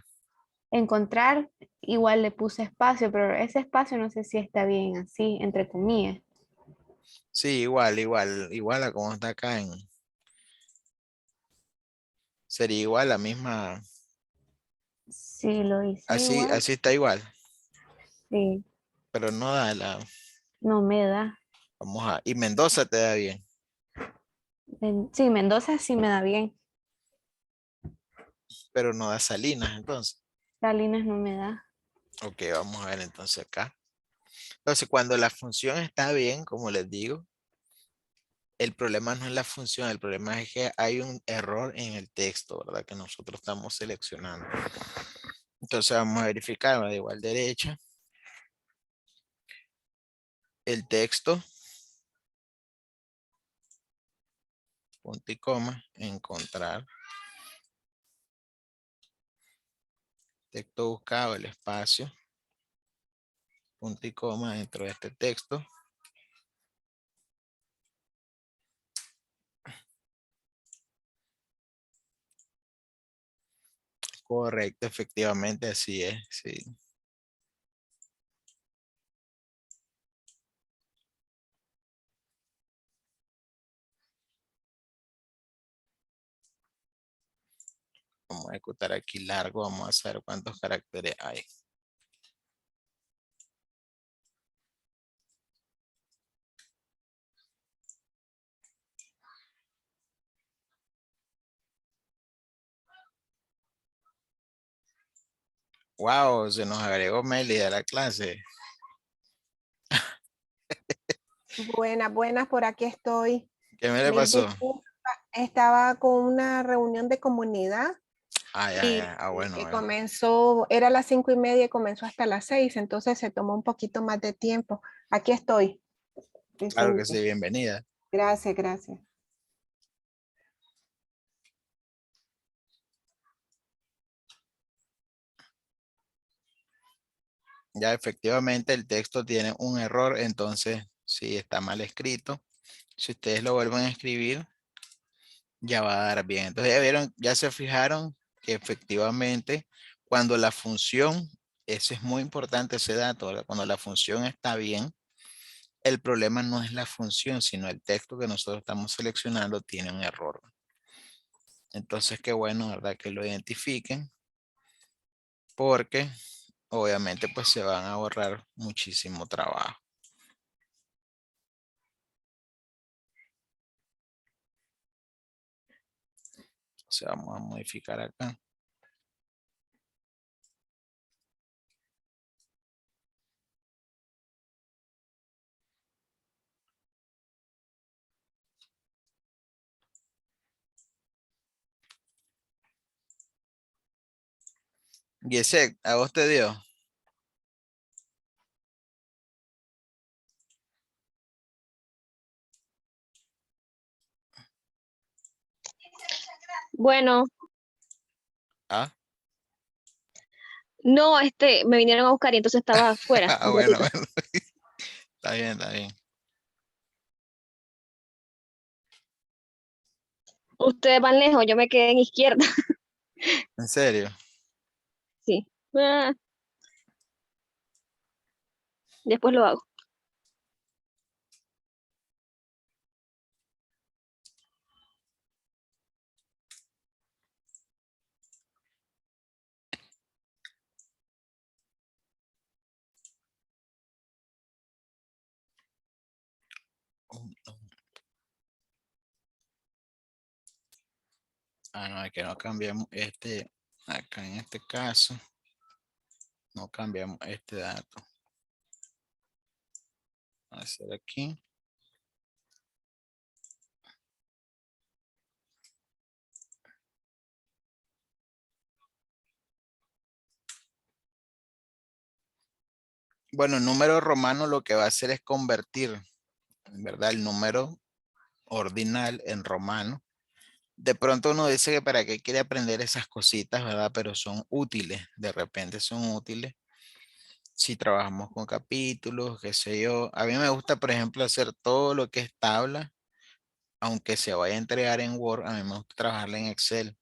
Encontrar, igual le puse espacio, pero ese espacio no sé si está bien así, entre comillas. Sí, igual a como está acá sería igual la misma, Sí, lo hice igual. así está igual, Sí, pero no da no me da. y Mendoza te da bien, Sí, Mendoza sí me da bien. pero no da Salinas entonces. Salinas no me da. Ok, vamos a ver entonces acá. Entonces, cuando la función está bien, como les digo, el problema no es la función, el problema es que hay un error en el texto, ¿verdad? Que nosotros estamos seleccionando. Entonces vamos a verificar, de igual derecha, el texto, punto y coma, encontrar, texto buscado, el espacio, punto y coma dentro de este texto. Correcto, efectivamente, así es, sí. Vamos a ejecutar aquí largo, vamos a saber cuántos caracteres hay. Wow, se nos agregó Meli a la clase. Buenas, buenas, por aquí estoy. ¿Qué me le Mil pasó? disculpas. Estaba con una reunión de comunidad Ah, ya, y ya. Ah, bueno, bueno. comenzó, era las 5:30 y comenzó hasta las 6, entonces se tomó un poquito más de tiempo. Aquí estoy. Claro que Presente. sí, bienvenida. Gracias, gracias. Ya efectivamente el texto tiene un error, entonces sí está mal escrito. Si ustedes lo vuelven a escribir, ya va a dar bien. Entonces ya vieron, ya se fijaron que efectivamente cuando la función, eso es muy importante ese dato, ¿verdad? Cuando la función está bien, el problema no es la función, sino el texto que nosotros estamos seleccionando tiene un error. Entonces qué bueno, ¿verdad? Que lo identifiquen porque obviamente pues se van a ahorrar muchísimo trabajo. O sea, vamos a modificar acá. Yesek, ¿a vos te dio? Bueno, ¿Ah? no, me vinieron a buscar y entonces estaba afuera Ah, un bueno, ratito. bueno. Está bien, está bien. Ustedes van lejos, yo me quedé en izquierda. ¿En serio? Sí. Ah, después lo hago. Ah, no, es que no cambiamos acá en este caso, no cambiamos este dato. Vamos a hacer aquí. Bueno, el número romano lo que va a hacer es convertir, ¿verdad? El número ordinal en romano. De pronto uno dice que para qué quiere aprender esas cositas, ¿verdad? Pero son útiles, de repente son útiles. Si trabajamos con capítulos, qué sé yo. A mí me gusta, por ejemplo, hacer todo lo que es tabla, aunque se vaya a entregar en Word, a mí me gusta trabajarla en Excel.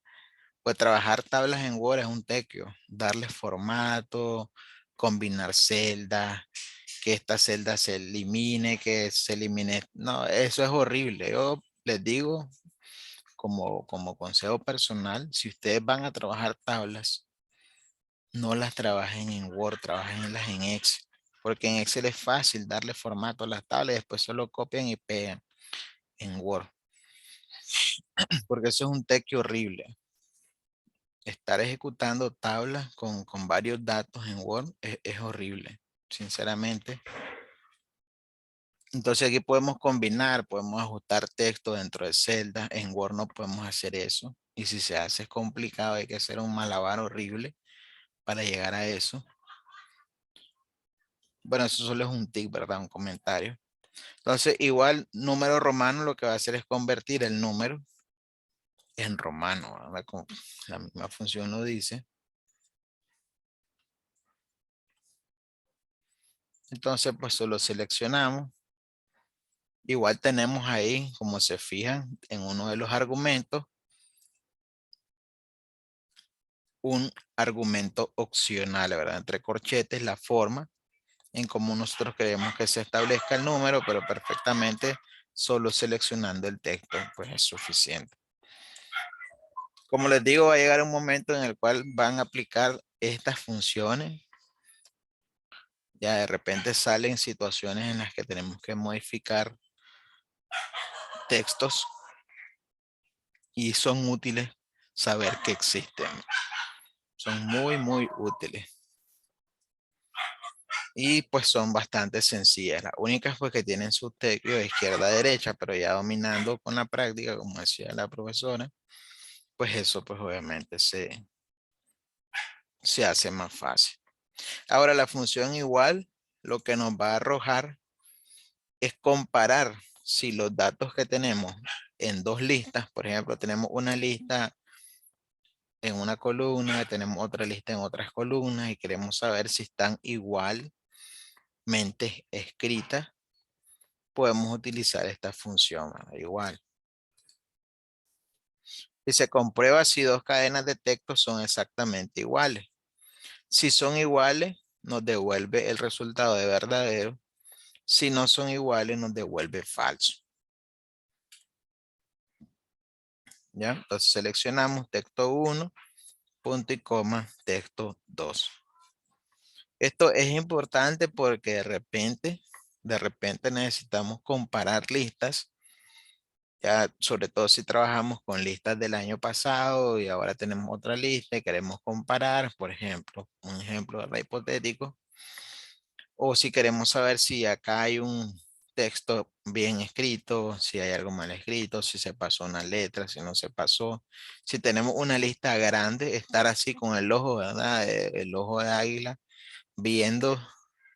Pues trabajar tablas en Word es un tequio, darle formato, combinar celdas, que esta celda se elimine, que se elimine. No, eso es horrible. Yo les digo, como consejo personal, si ustedes van a trabajar tablas, no las trabajen en Word, trabajenlas en Excel. Porque en Excel es fácil darle formato a las tablas y después solo copian y pegan en Word. Porque eso es un tequio horrible. Estar ejecutando tablas con varios datos en Word es horrible, sinceramente. Entonces aquí podemos combinar, podemos ajustar texto dentro de celdas. En Word no podemos hacer eso. Y si se hace es complicado, hay que hacer un malabar horrible para llegar a eso. Bueno, eso solo es un tip, ¿verdad? Un comentario. Entonces, igual, número romano lo que va a hacer es convertir el número en romano, ¿verdad? Como la misma función lo dice. Entonces, pues solo seleccionamos. Igual tenemos ahí, como se fijan, en uno de los argumentos, un argumento opcional, ¿verdad? Entre corchetes, la forma en cómo nosotros queremos que se establezca el número, pero perfectamente solo seleccionando el texto, pues es suficiente. Como les digo, va a llegar un momento en el cual van a aplicar estas funciones. Ya de repente salen situaciones en las que tenemos que modificar textos y son útiles saber que existen. Son muy, muy útiles. Y pues son bastante sencillas. Las únicas pues que tienen su teclado de izquierda a derecha, pero ya dominando con la práctica, como decía la profesora, pues eso pues obviamente se hace más fácil. Ahora la función igual lo que nos va a arrojar es comparar si los datos que tenemos en dos listas, por ejemplo, tenemos una lista en una columna, tenemos otra lista en otras columnas y queremos saber si están igualmente escritas, podemos utilizar esta función, ¿verdad? Igual. Y se comprueba si dos cadenas de texto son exactamente iguales. Si son iguales, nos devuelve el resultado de verdadero. Si no son iguales, nos devuelve falso. ¿Ya? Entonces seleccionamos texto 1, punto y coma, texto 2. Esto es importante porque de repente necesitamos comparar listas. Ya, sobre todo si trabajamos con listas del año pasado y ahora tenemos otra lista y queremos comparar, por ejemplo, un ejemplo, ¿verdad? Hipotético. O si queremos saber si acá hay un texto bien escrito, si hay algo mal escrito, si se pasó una letra, si no se pasó. Si tenemos una lista grande, estar así con el ojo, ¿verdad? El ojo de águila, viendo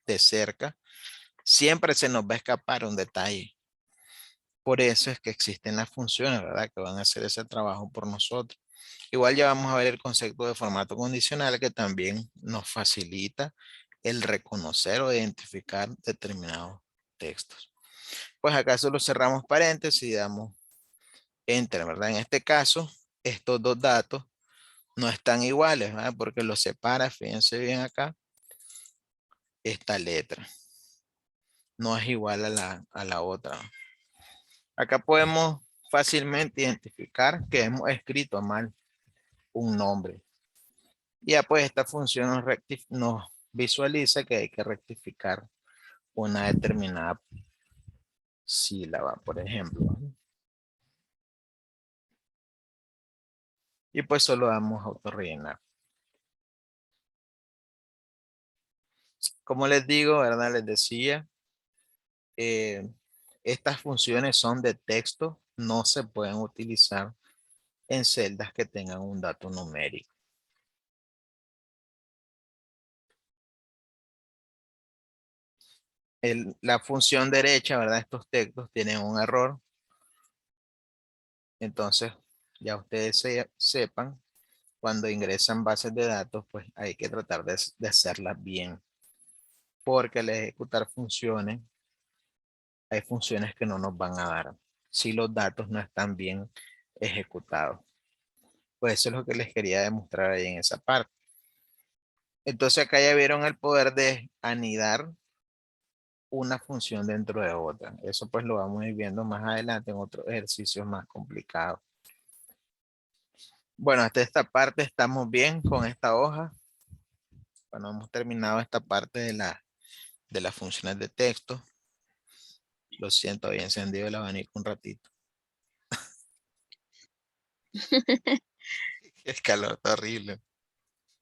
de cerca, siempre se nos va a escapar un detalle. Por eso es que existen las funciones, ¿verdad? Que van a hacer ese trabajo por nosotros. Igual ya vamos a ver el concepto de formato condicional que también nos facilita el reconocer o identificar determinados textos. Pues acá solo cerramos paréntesis y damos enter, ¿verdad? En este caso, estos dos datos no están iguales, ¿verdad? Porque los separa, fíjense bien acá, esta letra. No es igual a la otra. Acá podemos fácilmente identificar que hemos escrito mal un nombre. Ya pues esta función nos visualiza que hay que rectificar una determinada sílaba, por ejemplo. Y pues solo damos autorrellenar. Como les digo, ¿verdad? Les decía, estas funciones son de texto, no se pueden utilizar en celdas que tengan un dato numérico. La función derecha, ¿verdad? Estos textos tienen un error. Entonces, ya ustedes sepan, cuando ingresan bases de datos, pues hay que tratar de hacerlas bien. Porque al ejecutar funciones, hay funciones que no nos van a dar si los datos no están bien ejecutados. Pues eso es lo que les quería demostrar ahí en esa parte. Entonces acá ya vieron el poder de anidar una función dentro de otra. Eso pues lo vamos a ir viendo más adelante en otros ejercicios más complicados. Bueno, hasta esta parte estamos bien con esta hoja. Bueno, hemos terminado esta parte de las funciones de texto. Lo siento, había encendido el abanico un ratito. El calor está horrible,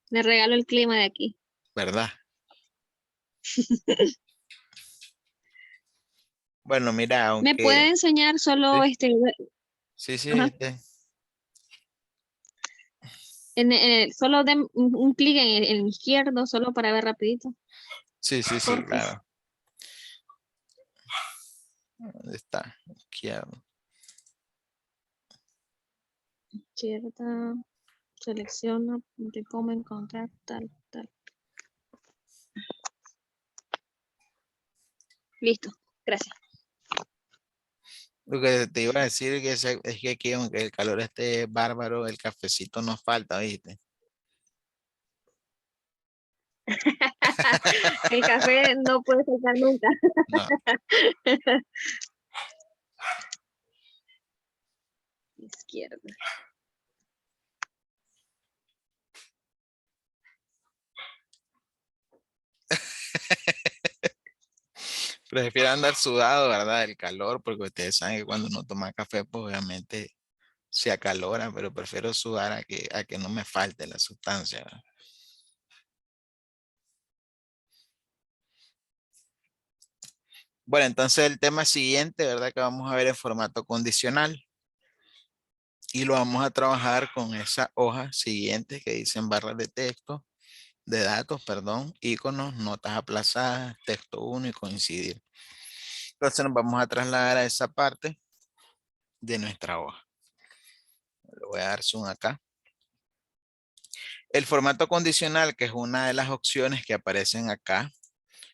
Le regalo el clima de aquí. ¿verdad? Bueno, mira, ¿Me puede aunque... enseñar solo Sí, sí, ajá, solo de un clic en el izquierdo, solo para ver rapidito? sí, Porfis. claro. ¿Dónde está? Izquierdo. Izquierda, selecciona de cómo encontrar tal. Listo, gracias. Lo que te iba a decir es que aquí, aunque el calor esté bárbaro, el cafecito nos falta, ¿viste? El café no puede faltar nunca. No. Izquierda. Prefiero andar sudado, ¿verdad? El calor, porque ustedes saben que cuando uno toma café, pues obviamente se acalora, pero prefiero sudar a que no me falte la sustancia, ¿verdad? Bueno, entonces el tema siguiente, ¿verdad? Que vamos a ver en formato condicional. Y lo vamos a trabajar con esa hoja siguiente que dicen barras de texto, de datos, perdón, iconos, notas aplazadas, texto 1 y coincidir. Entonces nos vamos a trasladar a esa parte de nuestra hoja. Le voy a dar zoom acá. El formato condicional, que es una de las opciones que aparecen acá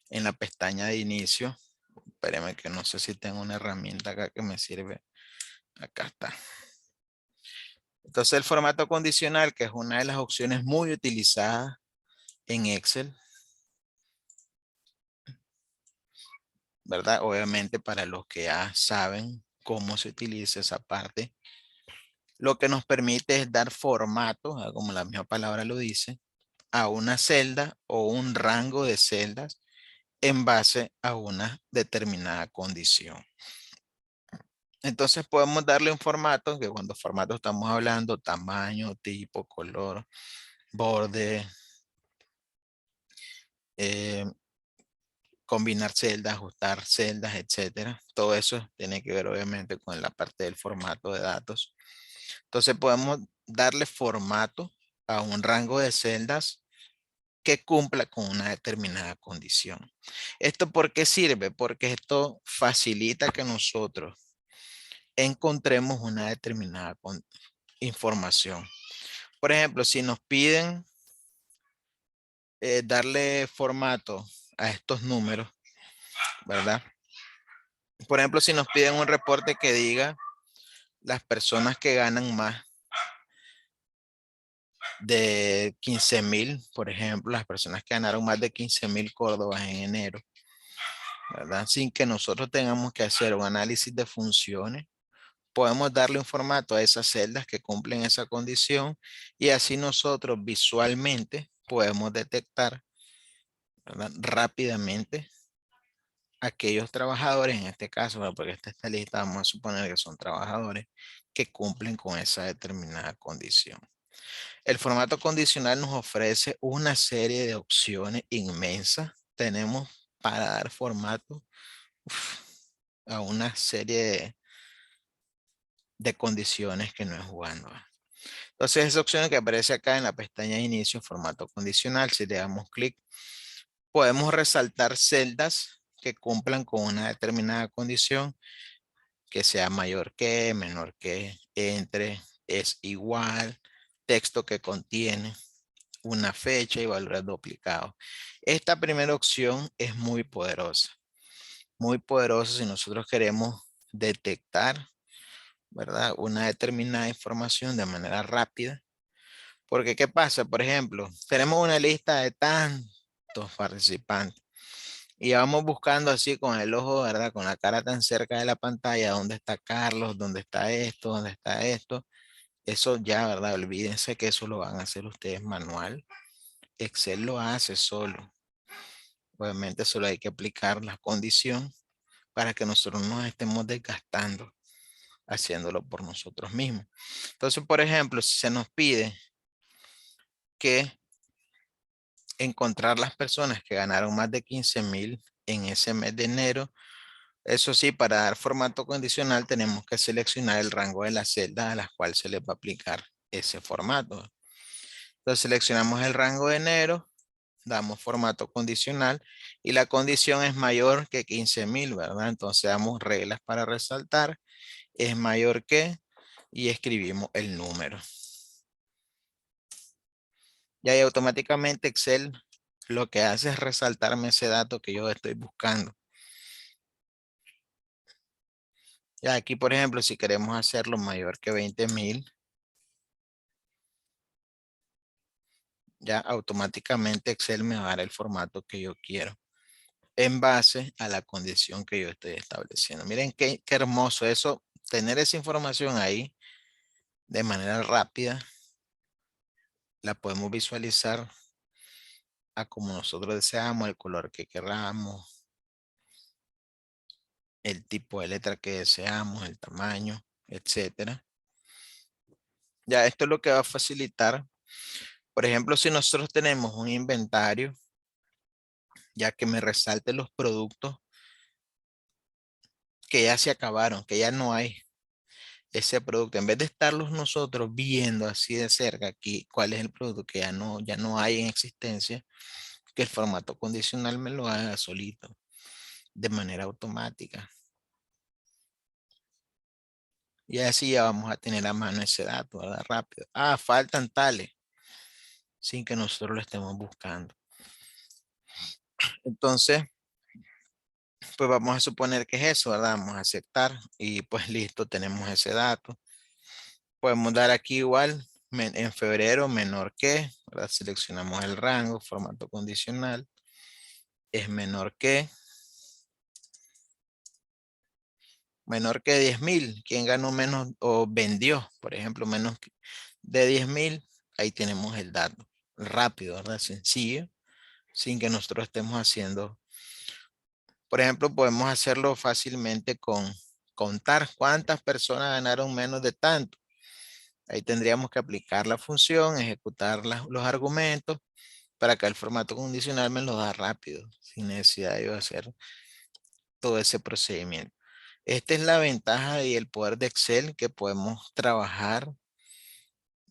en la pestaña de inicio. Espérenme que no sé si tengo una herramienta acá que me sirve. Acá está. Entonces el formato condicional, que es una de las opciones muy utilizadas en Excel, ¿verdad? Obviamente para los que ya saben cómo se utiliza esa parte, lo que nos permite es dar formato, como la misma palabra lo dice, a una celda o un rango de celdas en base a una determinada condición. Entonces podemos darle un formato, que cuando formato estamos hablando tamaño, tipo, color, borde, combinar celdas, ajustar celdas, etcétera. Todo eso tiene que ver obviamente con la parte del formato de datos. Entonces podemos darle formato a un rango de celdas que cumpla con una determinada condición. ¿Esto por qué sirve? Porque esto facilita que nosotros encontremos una determinada información. Por ejemplo, si nos piden darle formato a estos números, ¿verdad? Por ejemplo, si nos piden un reporte que diga las personas que ganan más de 15,000, por ejemplo, las personas que ganaron más de 15,000 córdobas en enero, ¿verdad? Sin que nosotros tengamos que hacer un análisis de funciones, podemos darle un formato a esas celdas que cumplen esa condición y así nosotros visualmente podemos detectar, ¿verdad?, rápidamente aquellos trabajadores, en este caso, ¿verdad?, porque esta lista vamos a suponer que son trabajadores que cumplen con esa determinada condición. El formato condicional nos ofrece una serie de opciones inmensas. Tenemos para dar formato a una serie de condiciones que no es jugando. Entonces esa opción que aparece acá en la pestaña de inicio, formato condicional, si le damos clic, podemos resaltar celdas que cumplan con una determinada condición, que sea mayor que, menor que, entre, es igual, texto que contiene una fecha y valores duplicados. Esta primera opción es muy poderosa si nosotros queremos detectar, ¿verdad?, una determinada información de manera rápida. Porque ¿qué pasa? Por ejemplo, tenemos una lista de tantos participantes y vamos buscando así con el ojo, ¿verdad?, con la cara tan cerca de la pantalla, ¿dónde está Carlos? ¿Dónde está esto? ¿Dónde está esto? Eso ya, ¿verdad? Olvídense que eso lo van a hacer ustedes manual. Excel lo hace solo. Obviamente solo hay que aplicar la condición para que nosotros no nos estemos desgastando haciéndolo por nosotros mismos. Entonces, por ejemplo, si se nos pide que encontrar las personas que ganaron más de 15,000 en ese mes de enero, eso sí, para dar formato condicional tenemos que seleccionar el rango de las celdas a las cuales se les va a aplicar ese formato. Entonces seleccionamos el rango de enero, damos formato condicional y la condición es mayor que 15,000, ¿verdad? Entonces damos reglas para resaltar, es mayor que, y escribimos el número. Y ahí automáticamente Excel lo que hace es resaltarme ese dato que yo estoy buscando. Ya aquí, por ejemplo, si queremos hacerlo mayor que 20,000, ya automáticamente Excel me va a dar el formato que yo quiero en base a la condición que yo estoy estableciendo. Miren qué hermoso eso, tener esa información ahí de manera rápida. La podemos visualizar a como nosotros deseamos, el color que queramos, el tipo de letra que deseamos, el tamaño, etcétera. Ya esto es lo que va a facilitar. Por ejemplo, si nosotros tenemos un inventario, ya que me resalte los productos que ya se acabaron, que ya no hay ese producto, en vez de estarlos nosotros viendo así de cerca aquí cuál es el producto que ya no hay en existencia, que el formato condicional me lo haga solito, de manera automática. Y así ya vamos a tener a mano ese dato, ¿verdad? Rápido. Ah, faltan tales, sin que nosotros lo estemos buscando. Entonces, pues vamos a suponer que es eso, ¿verdad? Vamos a aceptar y pues listo, tenemos ese dato. Podemos dar aquí igual, en febrero menor que, ¿verdad? Seleccionamos el rango, formato condicional, es menor que 10,000. ¿Quién ganó menos o vendió, por ejemplo, menos de 10,000? Ahí tenemos el dato. Rápido, ¿verdad? Sencillo, sin que nosotros estemos haciendo. Por ejemplo, podemos hacerlo fácilmente con contar cuántas personas ganaron menos de tanto. Ahí tendríamos que aplicar la función, ejecutar los argumentos Para acá el formato condicional me lo da rápido, sin necesidad de yo hacer todo ese procedimiento. Esta es la ventaja y el poder de Excel, que podemos trabajar,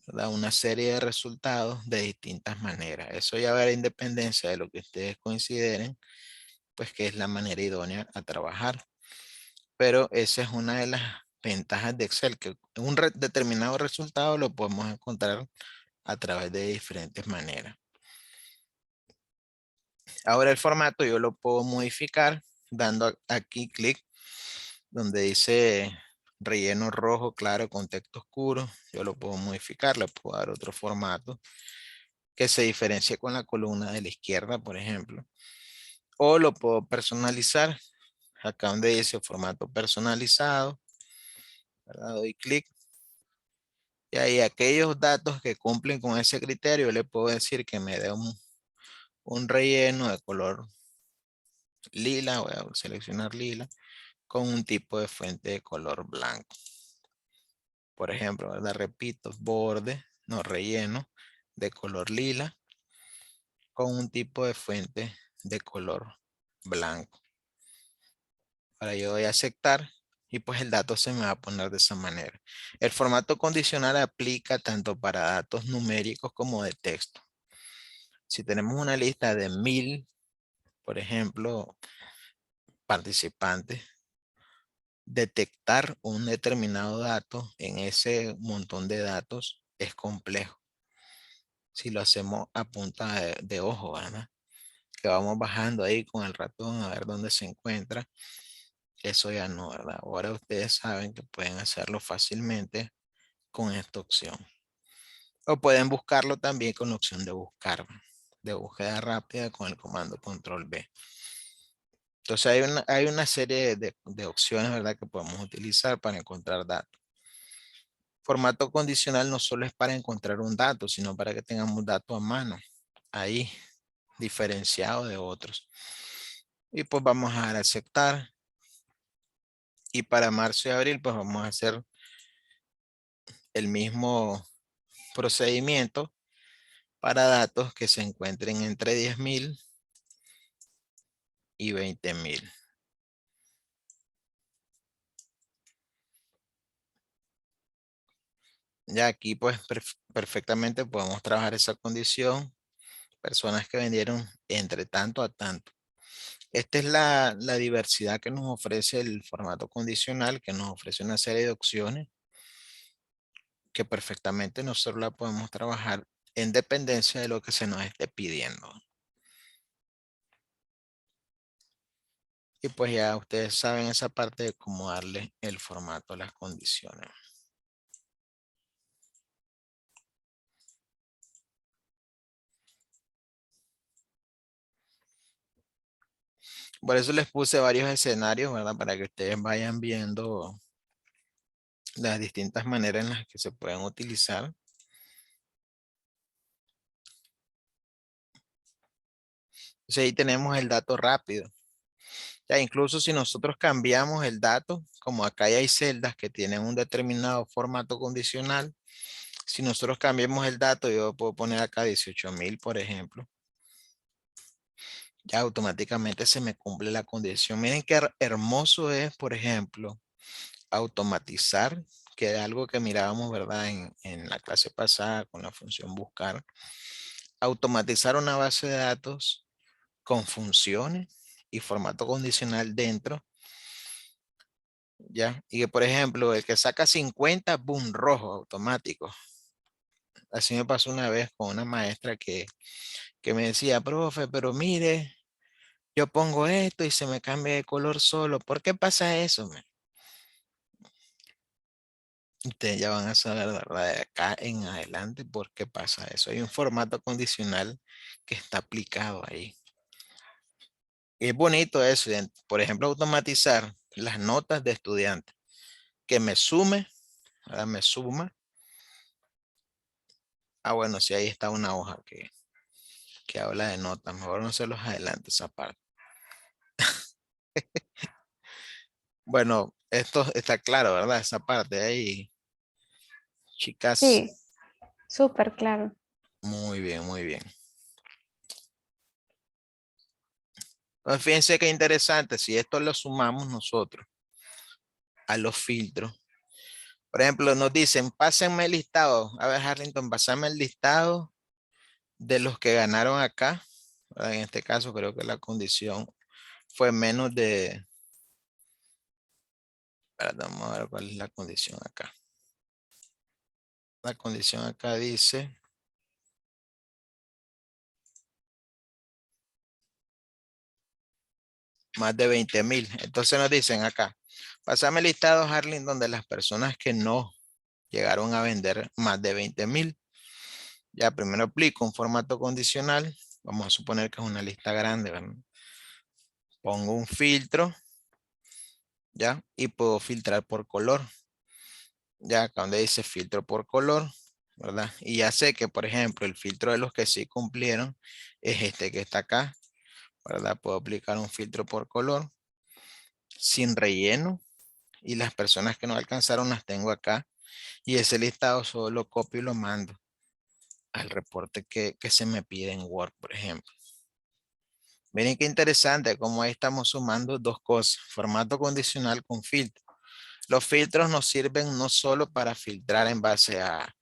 ¿verdad?, una serie de resultados de distintas maneras. Eso ya va a la independencia de lo que ustedes consideren, pues que es la manera idónea a trabajar. Pero esa es una de las ventajas de Excel, que un determinado resultado lo podemos encontrar a través de diferentes maneras. Ahora el formato yo lo puedo modificar dando aquí clic donde dice relleno rojo claro con texto oscuro. Yo lo puedo modificar, le puedo dar otro formato que se diferencie con la columna de la izquierda, por ejemplo. O lo puedo personalizar. Acá donde dice formato personalizado, ¿verdad?, doy clic. Y ahí aquellos datos que cumplen con ese criterio, le puedo decir que me dé un relleno de color lila. Voy a seleccionar lila con un tipo de fuente de color blanco. Por ejemplo, ¿verdad? Repito, borde, no relleno de color lila con un tipo de fuente de color blanco. Ahora yo doy a aceptar y pues el dato se me va a poner de esa manera. El formato condicional aplica tanto para datos numéricos como de texto. Si tenemos una lista de 1000, por ejemplo, participantes, detectar un determinado dato en ese montón de datos es complejo. Si lo hacemos a punta de ojo, ¿verdad?, que vamos bajando ahí con el ratón a ver dónde se encuentra. Eso ya no, ¿verdad? Ahora ustedes saben que pueden hacerlo fácilmente con esta opción. O pueden buscarlo también con la opción de buscar, de búsqueda rápida con el comando control B. Entonces hay una serie de opciones, ¿verdad?, que podemos utilizar para encontrar datos. Formato condicional no solo es para encontrar un dato, sino para que tengamos datos a mano, ahí, diferenciado de otros. Y pues vamos a dar a aceptar. Y para marzo y abril, pues vamos a hacer el mismo procedimiento para datos que se encuentren entre 10,000 y 20,000. Ya aquí pues perfectamente podemos trabajar esa condición. Personas que vendieron entre tanto a tanto. Esta es la diversidad que nos ofrece el formato condicional, que nos ofrece una serie de opciones que perfectamente nosotros la podemos trabajar en dependencia de lo que se nos esté pidiendo. Y pues ya ustedes saben esa parte de cómo darle el formato a las condiciones. Por eso les puse varios escenarios, ¿verdad? Para que ustedes vayan viendo las distintas maneras en las que se pueden utilizar. Entonces ahí tenemos el dato rápido. Ya incluso si nosotros cambiamos el dato, como acá ya hay celdas que tienen un determinado formato condicional, si nosotros cambiamos el dato, yo puedo poner acá 18,000, por ejemplo. Ya automáticamente se me cumple la condición. Miren qué hermoso es, por ejemplo, automatizar, que es algo que mirábamos, ¿verdad?, en la clase pasada con la función buscar. Automatizar una base de datos con funciones y formato condicional dentro. Ya, y que por ejemplo, el que saca 50, boom, rojo, automático. Así me pasó una vez con una maestra que me decía, profe, pero mire, yo pongo esto y se me cambia de color solo. ¿Por qué pasa eso? Ustedes ya van a saber, ¿verdad?, de acá en adelante por qué pasa eso. Hay un formato condicional que está aplicado ahí. Y es bonito eso. Por ejemplo, automatizar las notas de estudiantes. Que me sume, ¿verdad?, me suma. Ah, bueno, sí, ahí está una hoja que habla de notas. Mejor no se los adelante esa parte. Bueno, esto está claro, ¿verdad? Esa parte ahí, chicas. Sí, súper claro. Muy bien, muy bien. Entonces, fíjense qué interesante, si esto lo sumamos nosotros a los filtros. Por ejemplo, nos dicen, pásenme el listado. A ver, Harrington, pásame el listado de los que ganaron acá. En este caso, creo que la condición fue menos de... Vamos a ver cuál es la condición acá. La condición acá dice... más de 20,000. Entonces nos dicen acá, pásame el listado, Harlington, de las personas que no llegaron a vender más de 20,000. Ya primero aplico un formato condicional. Vamos a suponer que es una lista grande, ¿verdad? Pongo un filtro, ¿ya? Y puedo filtrar por color. Ya acá donde dice filtro por color, ¿verdad? Y ya sé que, por ejemplo, el filtro de los que sí cumplieron es este que está acá, ¿verdad? Puedo aplicar un filtro por color sin relleno. Y las personas que no alcanzaron las tengo acá. Y ese listado solo lo copio y lo mando al reporte que se me pide en Word, por ejemplo. Miren qué interesante cómo ahí estamos sumando dos cosas. Formato condicional con filtro. Los filtros nos sirven no solo para filtrar en base a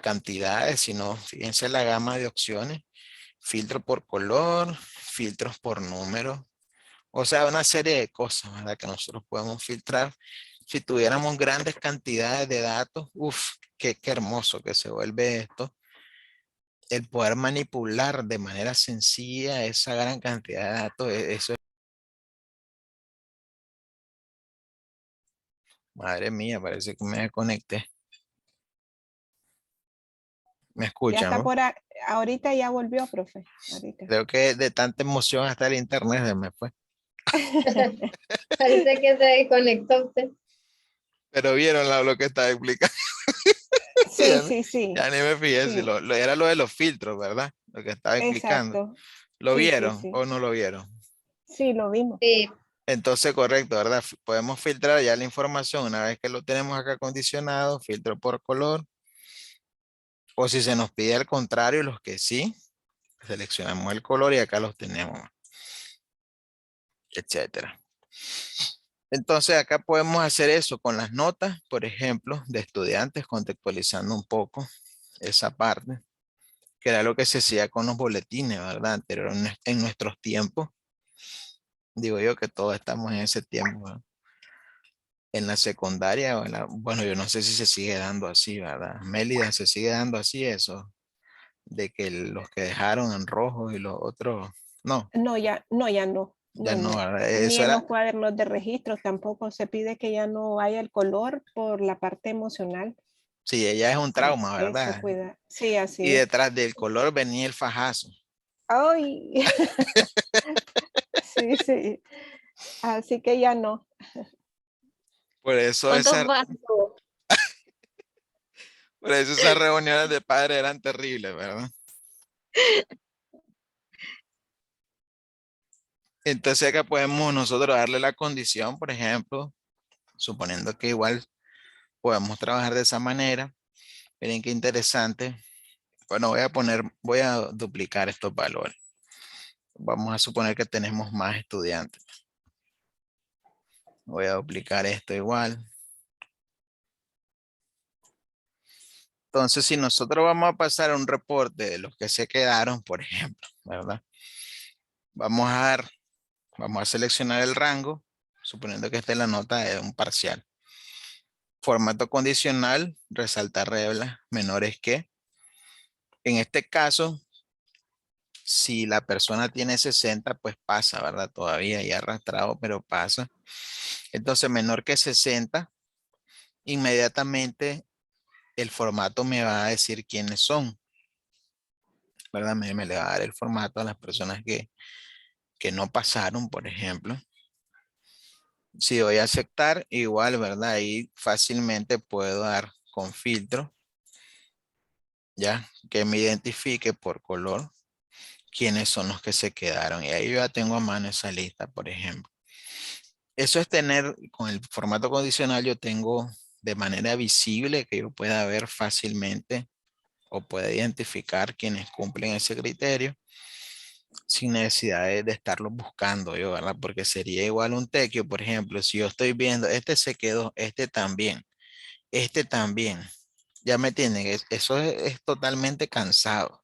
cantidades, sino fíjense la gama de opciones. Filtro por color, filtros por número. O sea, una serie de cosas, ¿verdad? Que nosotros podemos filtrar. Si tuviéramos grandes cantidades de datos, uff, qué hermoso que se vuelve esto. El poder manipular de manera sencilla esa gran cantidad de datos, eso es, madre mía, parece que me desconecté. Me Ya escuchan, está ¿no? ahorita ya volvió, profe. Ahorita. Creo que de tanta emoción hasta el internet se me fue. Parece que se desconectó usted. Pero vieron lo que estaba explicando. Sí, Ya, sí, sí. ya ni me fijé si Sí, era lo de los filtros, ¿verdad? Lo que estaba explicando. exacto. ¿Lo Sí, sí, vieron sí. o no lo vieron? Sí, lo vimos. Sí, Entonces, correcto, ¿verdad? Podemos filtrar ya la información una vez que lo tenemos acá condicionado, filtro por color. O si se nos pide al contrario, los que sí, seleccionamos el color y acá los tenemos, etcétera. Entonces acá podemos hacer eso con las notas, por ejemplo, de estudiantes, contextualizando un poco esa parte, que era lo que se hacía con los boletines, ¿verdad? Anterior en nuestros tiempos. Digo yo que todos estamos en ese tiempo, ¿verdad? En la secundaria o en la, bueno, yo no sé si se sigue dando así, ¿verdad? Mélida, se sigue dando así eso, de que los que dejaron en rojo y los otros, no, No, ya no, ya no. ya No, no, no. ¿verdad? Ni Eso en era, los cuadernos de registro tampoco se pide que ya no haya el color por la parte emocional. sí, ella es un Sí, trauma, eso ¿verdad? cuida. Sí, Y así es. detrás del color venía el fajazo. Ay, sí, sí. Así que ya no. Por eso ¿Cuántos vasos? por eso esas reuniones de padres eran terribles, ¿verdad? Entonces acá podemos nosotros darle la condición, por ejemplo, suponiendo que igual podemos trabajar de esa manera. Miren qué interesante. Bueno, voy a duplicar estos valores. Vamos a suponer que tenemos más estudiantes. Voy a duplicar esto igual. Entonces, si nosotros vamos a pasar un reporte de los que se quedaron, por ejemplo, ¿verdad? Vamos a seleccionar el rango, suponiendo que esta es la nota de un parcial. Formato condicional, resaltar reglas menores que. En este caso, si la persona tiene 60, pues pasa, ¿verdad? Todavía ya arrastrado, pero pasa. Entonces, menor que 60, inmediatamente el formato me va a decir quiénes son, ¿verdad? Me le va a dar el formato a las personas que no pasaron, por ejemplo. Si doy a aceptar, igual, ¿verdad? Ahí fácilmente puedo dar con filtro, ya, que me identifique por color quiénes son los que se quedaron. Y ahí yo ya tengo a mano esa lista, por ejemplo. Eso es tener, con el formato condicional, yo tengo de manera visible que yo pueda ver fácilmente o pueda identificar quienes cumplen ese criterio. sin necesidad de estarlo buscando yo, ¿verdad? Porque sería igual un tequio, por ejemplo, si yo estoy viendo, este se quedó, este también. Ya me entienden, eso es totalmente cansado,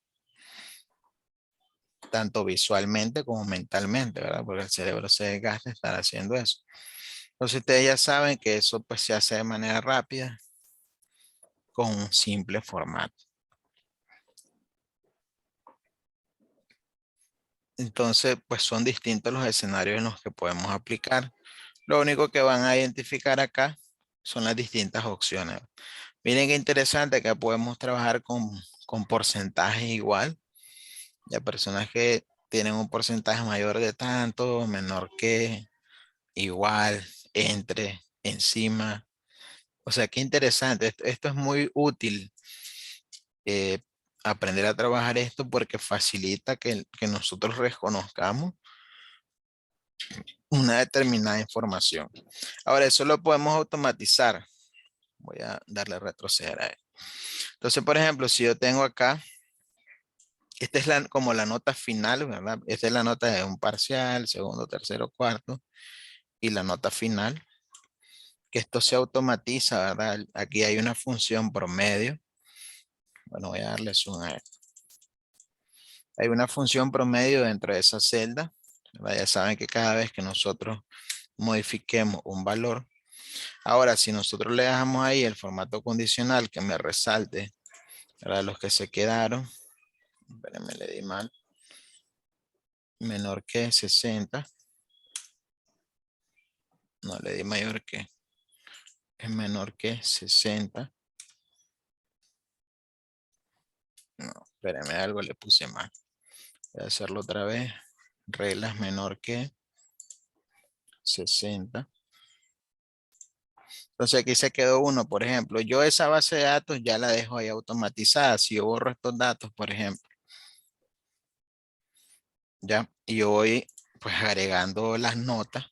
tanto visualmente como mentalmente, ¿verdad? Porque el cerebro se desgasta estar haciendo eso. Entonces ustedes ya saben que eso pues se hace de manera rápida con un simple formato. Entonces pues son distintos los escenarios en los que podemos aplicar. Lo único que van a identificar acá son las distintas opciones. Miren qué interesante que podemos trabajar con porcentajes igual. Ya personas que tienen un porcentaje mayor de tanto, menor que, igual, entre, encima. O sea, qué interesante. Esto es muy útil, eh, aprender a trabajar esto porque facilita que nosotros reconozcamos una determinada información. Ahora, eso lo podemos automatizar. Voy a darle a retroceder a él. Entonces, por ejemplo, si yo tengo acá, esta es como la nota final, ¿verdad? Esta es la nota de un parcial, segundo, tercero, cuarto, y la nota final, que esto se automatiza, ¿verdad? Aquí hay una función promedio. Bueno, voy a darle zoom a esto. Hay una función promedio dentro de esa celda, ¿verdad? Ya saben que cada vez que nosotros modifiquemos un valor, ahora si nosotros le dejamos ahí el formato condicional que me resalte, ¿verdad? Los que se quedaron, espérenme, le di mal, menor que 60, no le di mayor que, es menor que 60. No, espérenme, algo le puse mal. Voy a hacerlo otra vez. Reglas menor que 60. Entonces aquí se quedó uno, por ejemplo. Yo esa base de datos ya la dejo ahí automatizada. Si yo borro estos datos, por ejemplo, ya, y yo voy pues agregando las notas,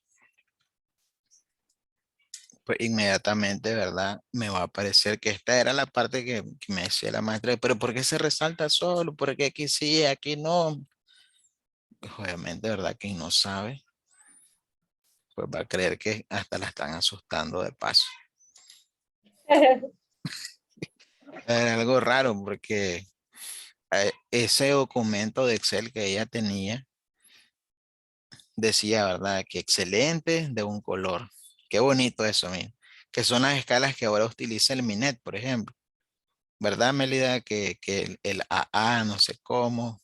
pues inmediatamente, ¿verdad? Me va a aparecer que esta era la parte que me decía la maestra, pero ¿por qué se resalta solo? ¿Por qué aquí sí, aquí no? Pues obviamente, ¿verdad? Quien no sabe, pues va a creer que hasta la están asustando de paso. Era algo raro porque ese documento de Excel que ella tenía decía, ¿verdad? Que excelente de un color. Qué bonito eso, mira. Que son las escalas que ahora utiliza el Minet, por ejemplo. ¿Verdad, Melida? Que el AA, no sé cómo,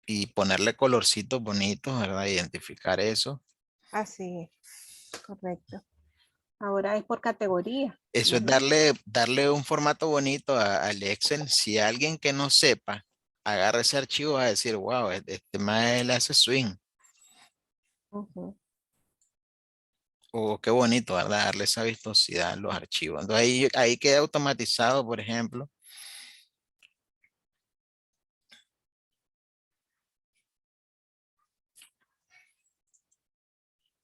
y ponerle colorcitos bonitos, ¿verdad? Identificar eso. Así es, correcto. Ahora es por categoría, Eso es ¿verdad? darle un formato bonito al Excel. Si alguien que no sepa agarra ese archivo, va a decir, wow, este mae le hace swing. Ujú. O qué bonito, ¿verdad? Darle esa vistosidad a los archivos. Entonces ahí queda automatizado, por ejemplo.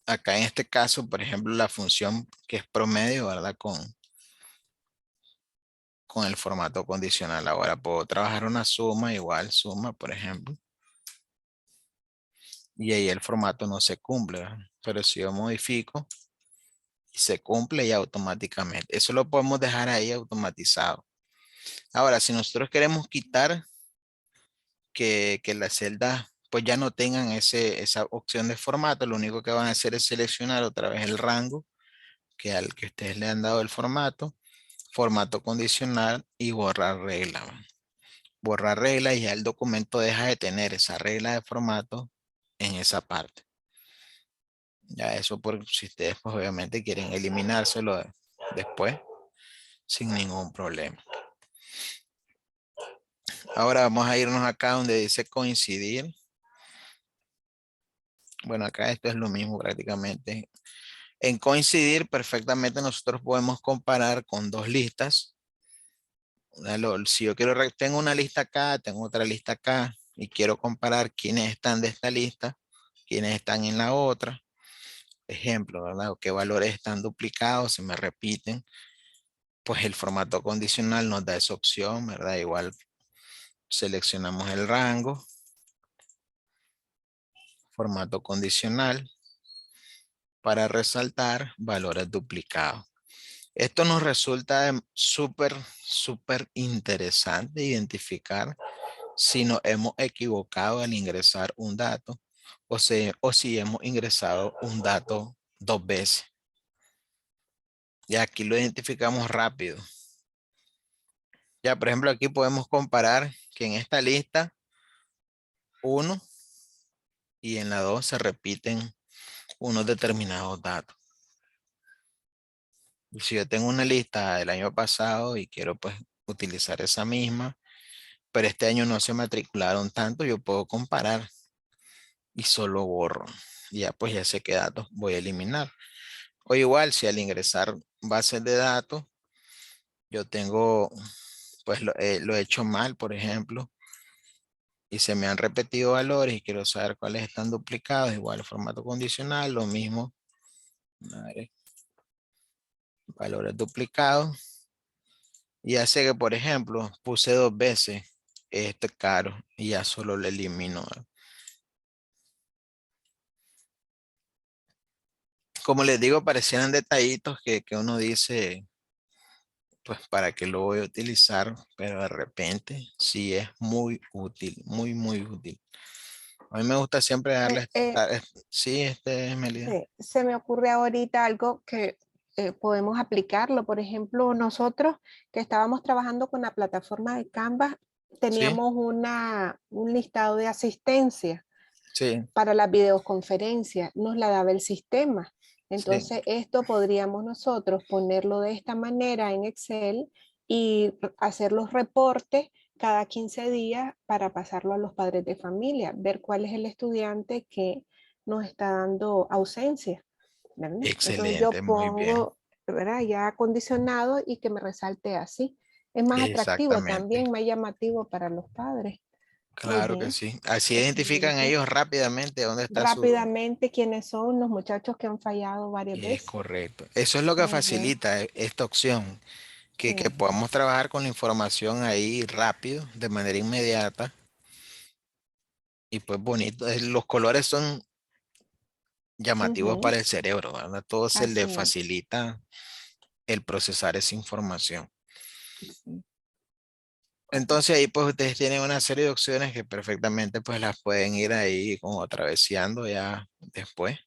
Acá en este caso, por ejemplo, la función que es promedio, ¿verdad? Con el formato condicional. Ahora puedo trabajar una suma, igual suma, por ejemplo. Y ahí el formato no se cumple, ¿verdad? Pero si yo modifico y se cumple ya automáticamente. Eso lo podemos dejar ahí automatizado. Ahora, si nosotros queremos quitar que las celdas pues ya no tengan esa opción de formato, lo único que van a hacer es seleccionar otra vez el rango que al que ustedes le han dado el formato, formato condicional y borrar regla. Borrar regla y ya el documento deja de tener esa regla de formato en esa parte. Ya eso por si ustedes pues obviamente quieren eliminárselo después sin ningún problema. Ahora vamos a irnos acá donde dice coincidir. Bueno, acá esto es lo mismo prácticamente. En coincidir perfectamente nosotros podemos comparar con dos listas. Si yo tengo una lista acá, tengo otra lista acá y quiero comparar quiénes están de esta lista, quiénes están en la otra. Ejemplo, ¿verdad? O qué valores están duplicados, se me repiten. Pues el formato condicional nos da esa opción, ¿verdad? Igual seleccionamos el rango formato condicional para resaltar valores duplicados. Esto nos resulta súper interesante identificar si nos hemos equivocado al ingresar un dato o si hemos ingresado un dato 2 veces. Y aquí lo identificamos rápido. Ya, por ejemplo, aquí podemos comparar que en esta lista 1 y en la 2 se repiten unos determinados datos. Y si yo tengo una lista del año pasado y quiero pues utilizar esa misma, pero este año no se matricularon tanto, yo puedo comparar y solo borro. Ya pues ya sé qué datos voy a eliminar. O igual si al ingresar bases de datos, yo tengo, pues lo he hecho mal, por ejemplo, y se me han repetido valores y quiero saber cuáles están duplicados, igual formato condicional, lo mismo. Valores duplicados. Y hace que, por ejemplo, puse 2 veces este caro y ya solo le elimino. Como les digo, parecieran detallitos que uno dice, pues para qué lo voy a utilizar, pero de repente sí es muy útil, muy útil. A mí me gusta siempre darle, sí, es Melida. Se me ocurre ahorita algo que podemos aplicarlo. Por ejemplo, nosotros que estábamos trabajando con la plataforma de Canva, teníamos un listado de asistencia Sí, para las videoconferencias, nos la daba el sistema. Entonces, sí, esto podríamos nosotros ponerlo de esta manera en Excel y hacer los reportes cada 15 días para pasarlo a los padres de familia, ver cuál es el estudiante que nos está dando ausencia, ¿verdad? Entonces excelente, yo muy bien. pongo, ¿verdad? Ya acondicionado y que me resalte así. Es más atractivo Exactamente. también, más llamativo para los padres. Muy Claro que bien, sí. Así identifican excelente. ellos rápidamente dónde está su... Rápidamente quiénes son los muchachos que han fallado varias Es veces. correcto. Eso es lo que Muy bien, facilita esta opción, que sí. podamos trabajar con la información ahí rápido, de manera inmediata. Y pues bonito. Los colores son llamativos Ujú, para el cerebro, ¿verdad? Todo se le así es. facilita el procesar esa información. Sí, Entonces correcto. ahí pues ustedes tienen una serie de opciones que perfectamente pues las pueden ir ahí como traveseando ya después.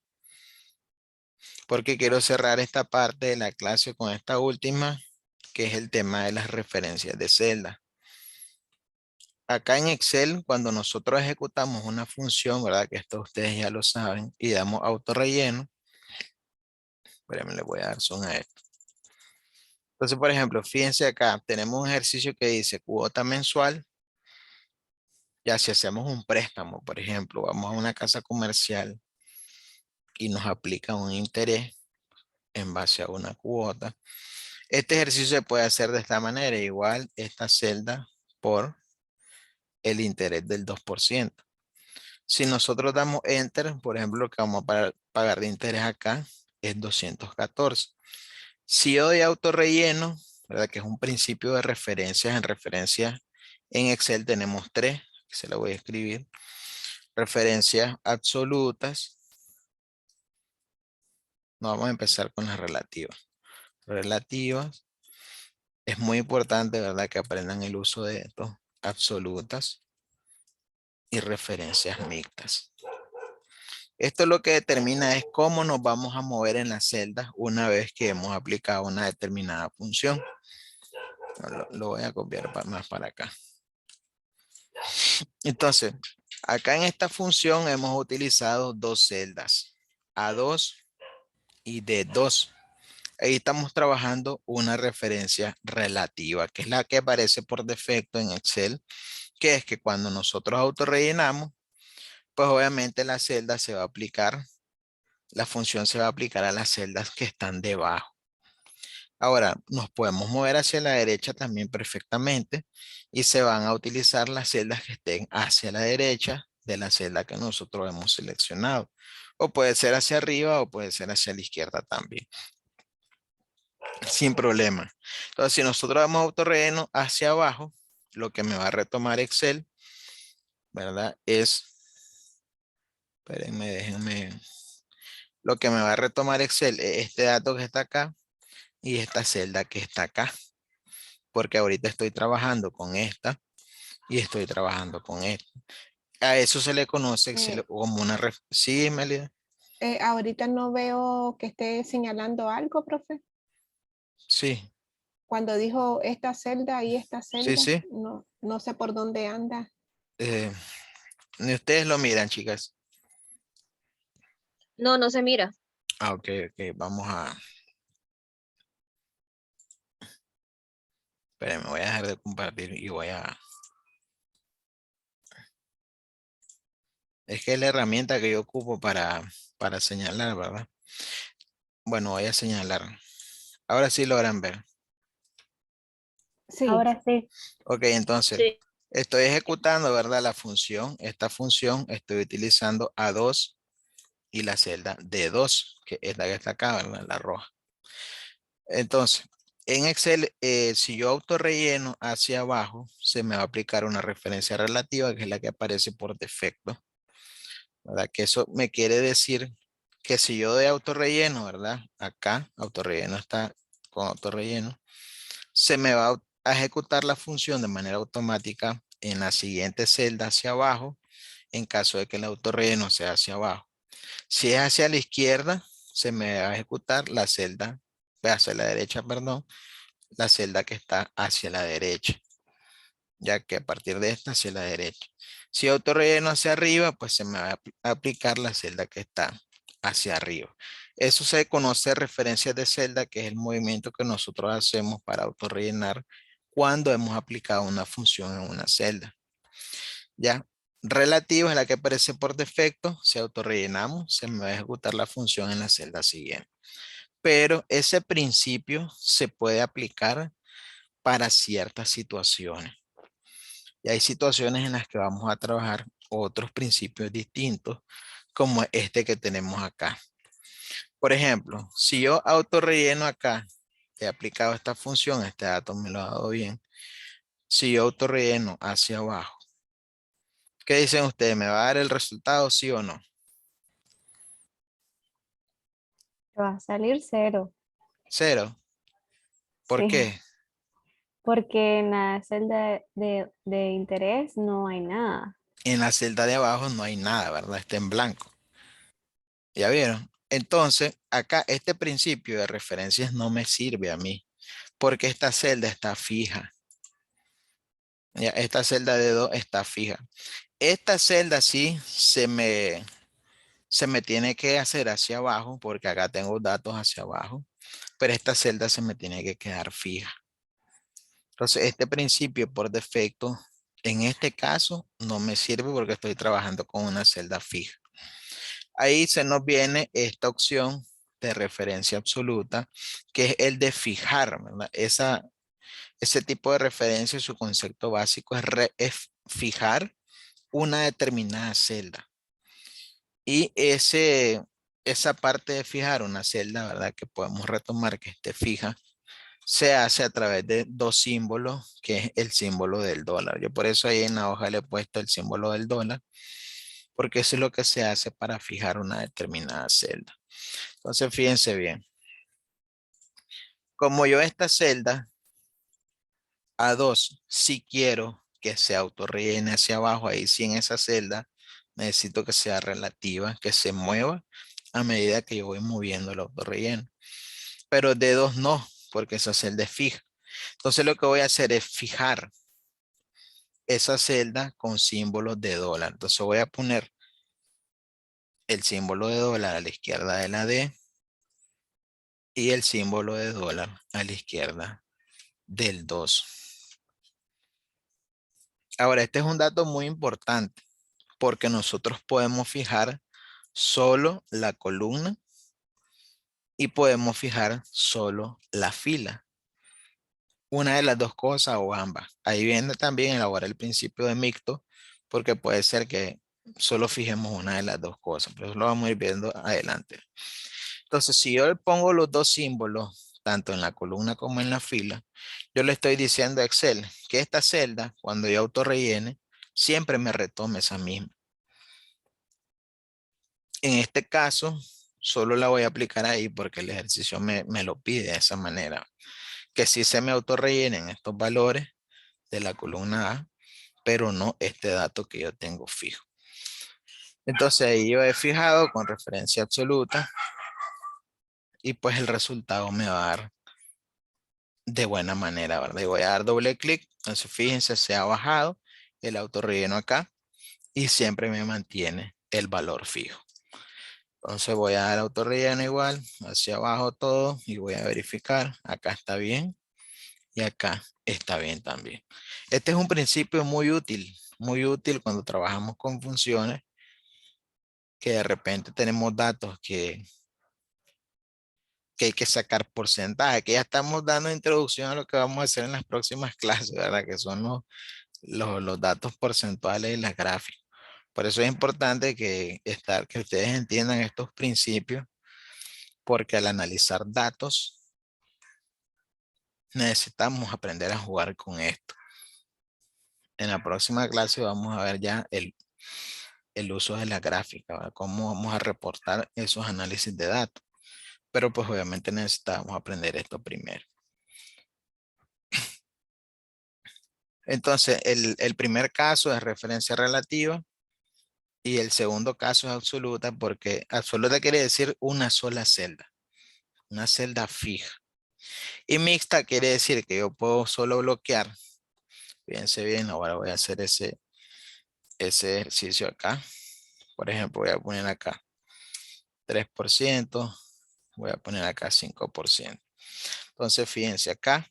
Porque quiero cerrar esta parte de la clase con esta última, que es el tema de las referencias de celda. Acá en Excel, cuando nosotros ejecutamos una función, ¿verdad? Que esto ustedes ya lo saben, y damos autorrelleno. Espérenme, le voy a dar zoom a esto. Entonces, por ejemplo, fíjense acá, tenemos un ejercicio que dice cuota mensual. Ya si hacemos un préstamo, por ejemplo, vamos a una casa comercial y nos aplica un interés en base a una cuota. Este ejercicio se puede hacer de esta manera, igual esta celda por el interés del 2%. Si nosotros damos enter, por ejemplo, lo que vamos a pagar de interés acá es 214. Si yo doy autorrelleno, ¿verdad? Que es un principio de referencias, en referencias en Excel tenemos 3, que se la voy a escribir. Referencias absolutas. No, vamos a empezar con las relativas. Relativas. Es muy importante, ¿verdad? Que aprendan el uso de esto. Absolutas y referencias mixtas. Esto lo que determina es cómo nos vamos a mover en las celdas una vez que hemos aplicado una determinada función. Lo voy a copiar más para acá. Entonces, acá en esta función hemos utilizado 2 celdas, A2 y D2. Ahí estamos trabajando una referencia relativa, que es la que aparece por defecto en Excel, que es que cuando nosotros autorrellenamos, pues obviamente la celda se va a aplicar, la función se va a aplicar a las celdas que están debajo. Ahora, nos podemos mover hacia la derecha también perfectamente y se van a utilizar las celdas que estén hacia la derecha de la celda que nosotros hemos seleccionado. O puede ser hacia arriba o puede ser hacia la izquierda también. Sin problema. Entonces, si nosotros damos autorrelleno hacia abajo, lo que me va a retomar Excel, ¿verdad? Es Espérenme, déjenme. Lo que me va a retomar Excel es este dato que está acá y esta celda que está acá. Porque ahorita estoy trabajando con esta y estoy trabajando con esta. A eso se le conoce Excel como una... Sí, Melida. Ahorita no veo que esté señalando algo, profe. Sí, Cuando dijo esta celda y esta sí, celda, sí. no sé por dónde anda. Ni ustedes lo miran, chicas. No, no se mira. Ah, ok, ok. Vamos a... Espérenme, voy a dejar de compartir y voy a... Es que es la herramienta que yo ocupo para señalar, ¿verdad? Bueno, voy a señalar. Ahora sí logran ver. Sí, Ahora sí. Ok, entonces, Sí. estoy ejecutando, ¿verdad? La función. Esta función estoy utilizando A2 y la celda D2, que es la que está acá, ¿verdad? La roja. Entonces, en Excel, si yo autorrelleno hacia abajo, se me va a aplicar una referencia relativa, que es la que aparece por defecto, ¿verdad? Que eso me quiere decir que si yo doy autorrelleno, ¿verdad? Acá, autorrelleno está con autorrelleno, se me va a ejecutar la función de manera automática en la siguiente celda hacia abajo, en caso de que el autorrelleno sea hacia abajo. Si es hacia la izquierda, se me va a ejecutar la celda, hacia la derecha, perdón, la celda que está hacia la derecha, ya que a partir de esta hacia la derecha. Si autorrelleno hacia arriba, pues se me va a aplicar la celda que está hacia arriba. Eso se conoce referencias de celda, que es el movimiento que nosotros hacemos para autorrellenar cuando hemos aplicado una función en una celda. Ya, relativa es la que aparece por defecto. Si autorrellenamos, se me va a ejecutar la función en la celda siguiente. Pero ese principio se puede aplicar para ciertas situaciones. Y hay situaciones en las que vamos a trabajar otros principios distintos, como este que tenemos acá. Por ejemplo, si yo autorrelleno acá, he aplicado esta función, este dato me lo ha dado bien. Si yo autorrelleno hacia abajo, ¿qué dicen ustedes? ¿Me va a dar el resultado, sí o no? Va a salir 0. Cero. ¿Por Sí. qué? Porque en la celda de interés no hay nada. En la celda de abajo no hay nada, ¿verdad? Está en blanco. ¿Ya vieron? Entonces, acá este principio de referencias no me sirve a mí, porque esta celda está fija. Ya, esta celda de 2 está fija. Esta celda sí se me tiene que hacer hacia abajo, porque acá tengo datos hacia abajo, pero esta celda se me tiene que quedar fija. Entonces, este principio por defecto, en este caso, no me sirve porque estoy trabajando con una celda fija. Ahí se nos viene esta opción de referencia absoluta, que es el de fijar, ¿verdad? Ese tipo de referencia, su concepto básico es fijar una determinada celda. Y esa parte de fijar una celda, ¿verdad? Que podemos retomar que esté fija, se hace a través de dos símbolos, que es el símbolo del dólar. Yo por eso ahí en la hoja le he puesto el símbolo del dólar, porque eso es lo que se hace para fijar una determinada celda. Entonces, fíjense bien. Como yo esta celda A2, si quiero que se autorrellene hacia abajo, ahí sí en esa celda, necesito que sea relativa, que se mueva a medida que yo voy moviendo el autorrelleno. Pero D2 no, porque esa celda es fija. Entonces lo que voy a hacer es fijar esa celda con símbolos de dólar. Entonces voy a poner el símbolo de dólar a la izquierda de la D y el símbolo de dólar a la izquierda del 2. Ahora, este es un dato muy importante porque nosotros podemos fijar solo la columna y podemos fijar solo la fila. Una de las dos cosas o ambas. Ahí viene también elaborar el principio de mixto, porque puede ser que solo fijemos una de las dos cosas, pero eso lo vamos a ir viendo adelante. Entonces, si yo le pongo los dos símbolos, tanto en la columna como en la fila, yo le estoy diciendo a Excel que esta celda, cuando yo autorrellene, siempre me retome esa misma. En este caso, solo la voy a aplicar ahí porque el ejercicio me lo pide de esa manera. Que sí se me autorrellenen estos valores de la columna A, pero no este dato que yo tengo fijo. Entonces ahí yo he fijado con referencia absoluta y pues el resultado me va a dar de buena manera, ¿verdad? Y voy a dar doble clic. Entonces fíjense, se ha bajado el autorrelleno acá y siempre me mantiene el valor fijo. Entonces voy a dar autorrelleno igual, hacia abajo todo y voy a verificar. Acá está bien y acá está bien también. Este es un principio muy útil cuando trabajamos con funciones que de repente tenemos datos que hay que sacar porcentaje, que ya estamos dando introducción a lo que vamos a hacer en las próximas clases, ¿verdad? Que son los datos porcentuales y las gráficas. Por eso es importante que ustedes entiendan estos principios, porque al analizar datos necesitamos aprender a jugar con esto. En la próxima clase vamos a ver ya el uso de la gráfica, ¿verdad? Cómo vamos a reportar esos análisis de datos. Pero pues obviamente necesitamos aprender esto primero. Entonces, el primer caso es referencia relativa y el segundo caso es absoluta, porque absoluta quiere decir una sola celda, una celda fija. Y mixta quiere decir que yo puedo solo bloquear. Fíjense bien, ahora voy a hacer ese ejercicio acá. Por ejemplo, voy a poner acá 3%, voy a poner acá 5%. Entonces, fíjense acá,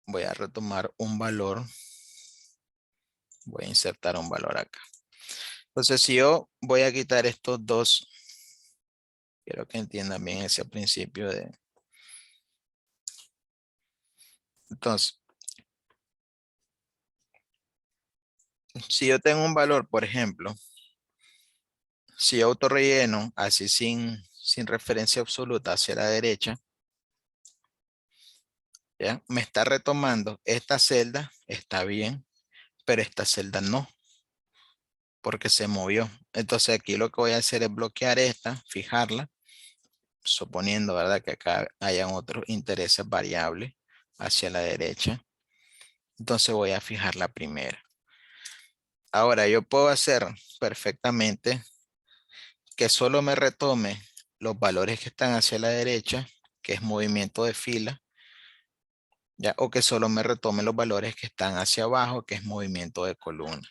voy a retomar un valor. Voy a insertar un valor acá. Entonces, si yo voy a quitar estos dos, quiero que entiendan bien ese principio de... Entonces, si yo tengo un valor, por ejemplo, si yo autorrelleno así sin referencia absoluta hacia la derecha, ¿ya? Me está retomando esta celda, está bien, pero esta celda no, porque se movió. Entonces aquí lo que voy a hacer es bloquear esta, fijarla, suponiendo, ¿verdad? Que acá hayan otros intereses variables hacia la derecha. Entonces voy a fijar la primera. Ahora yo puedo hacer perfectamente que solo me retome los valores que están hacia la derecha, que es movimiento de fila, ¿ya? O que solo me retome los valores que están hacia abajo, que es movimiento de columna.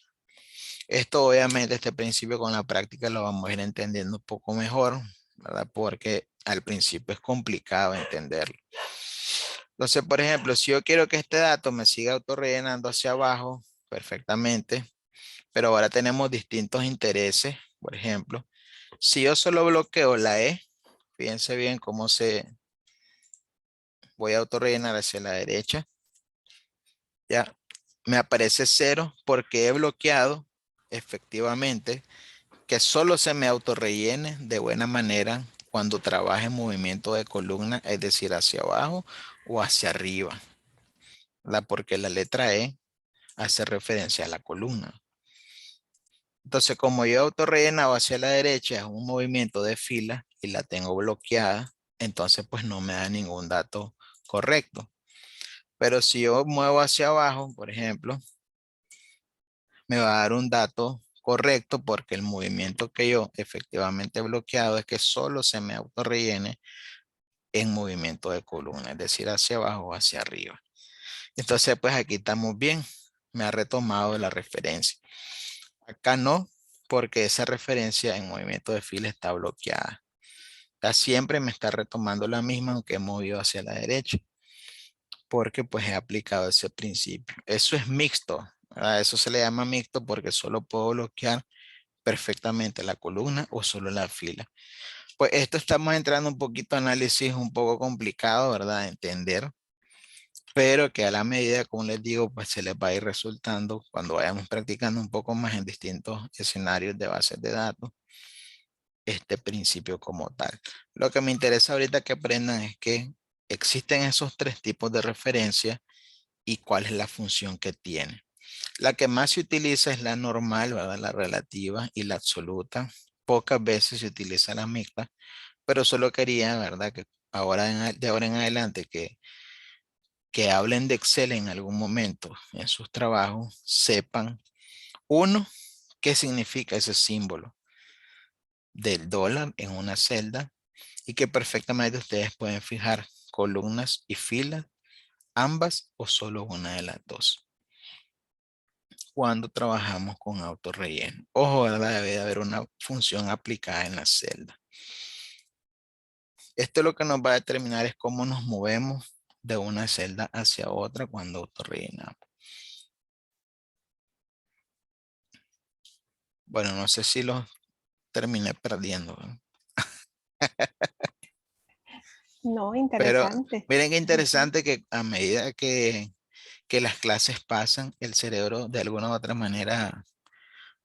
Esto obviamente, este principio con la práctica lo vamos a ir entendiendo un poco mejor, ¿verdad? Porque al principio es complicado entenderlo. Entonces, por ejemplo, si yo quiero que este dato me siga autorrellenando hacia abajo perfectamente, pero ahora tenemos distintos intereses. Por ejemplo, si yo solo bloqueo la E, fíjense bien cómo voy a autorrellenar hacia la derecha. Ya me aparece 0 porque he bloqueado efectivamente que solo se me autorrellene de buena manera cuando trabaje en movimiento de columna, es decir, hacia abajo o hacia arriba. Porque la letra E hace referencia a la columna. Entonces, como yo autorrellenado hacia la derecha es un movimiento de fila y la tengo bloqueada, entonces pues no me da ningún dato correcto. Pero si yo muevo hacia abajo, por ejemplo, me va a dar un dato correcto porque el movimiento que yo efectivamente he bloqueado es que solo se me autorrellene en movimiento de columna, es decir, hacia abajo o hacia arriba. Entonces, pues aquí estamos bien. Me ha retomado la referencia. Acá no, porque esa referencia en movimiento de fila está bloqueada. Acá siempre me está retomando la misma, aunque he movido hacia la derecha, porque pues he aplicado ese principio. Eso es mixto, ¿verdad? Eso se le llama mixto porque solo puedo bloquear perfectamente la columna o solo la fila. Pues esto estamos entrando un poquito a análisis un poco complicado, ¿verdad? De entender, pero que a la medida, como les digo, pues se les va a ir resultando cuando vayamos practicando un poco más en distintos escenarios de bases de datos, este principio como tal. Lo que me interesa ahorita que aprendan es que existen esos tres tipos de referencia y cuál es la función que tiene. La que más se utiliza es la normal, ¿verdad? La relativa y la absoluta. pocas veces se utiliza la mixta, pero solo quería, ¿verdad? Que ahora de ahora en adelante que hablen de Excel en algún momento en sus trabajos, sepan, uno, qué significa ese símbolo del dólar en una celda y que perfectamente ustedes pueden fijar columnas y filas, ambas o solo una de las dos, cuando trabajamos con autorrelleno. Ojo, ¿verdad? Debe de haber una función aplicada en la celda. Esto lo que nos va a determinar es cómo nos movemos de una celda hacia otra cuando autorrellenamos. Bueno, no sé si los terminé perdiendo, ¿verdad? No, Pero interesante. miren qué Ujú. interesante que a medida que las clases pasan, el cerebro de alguna u otra manera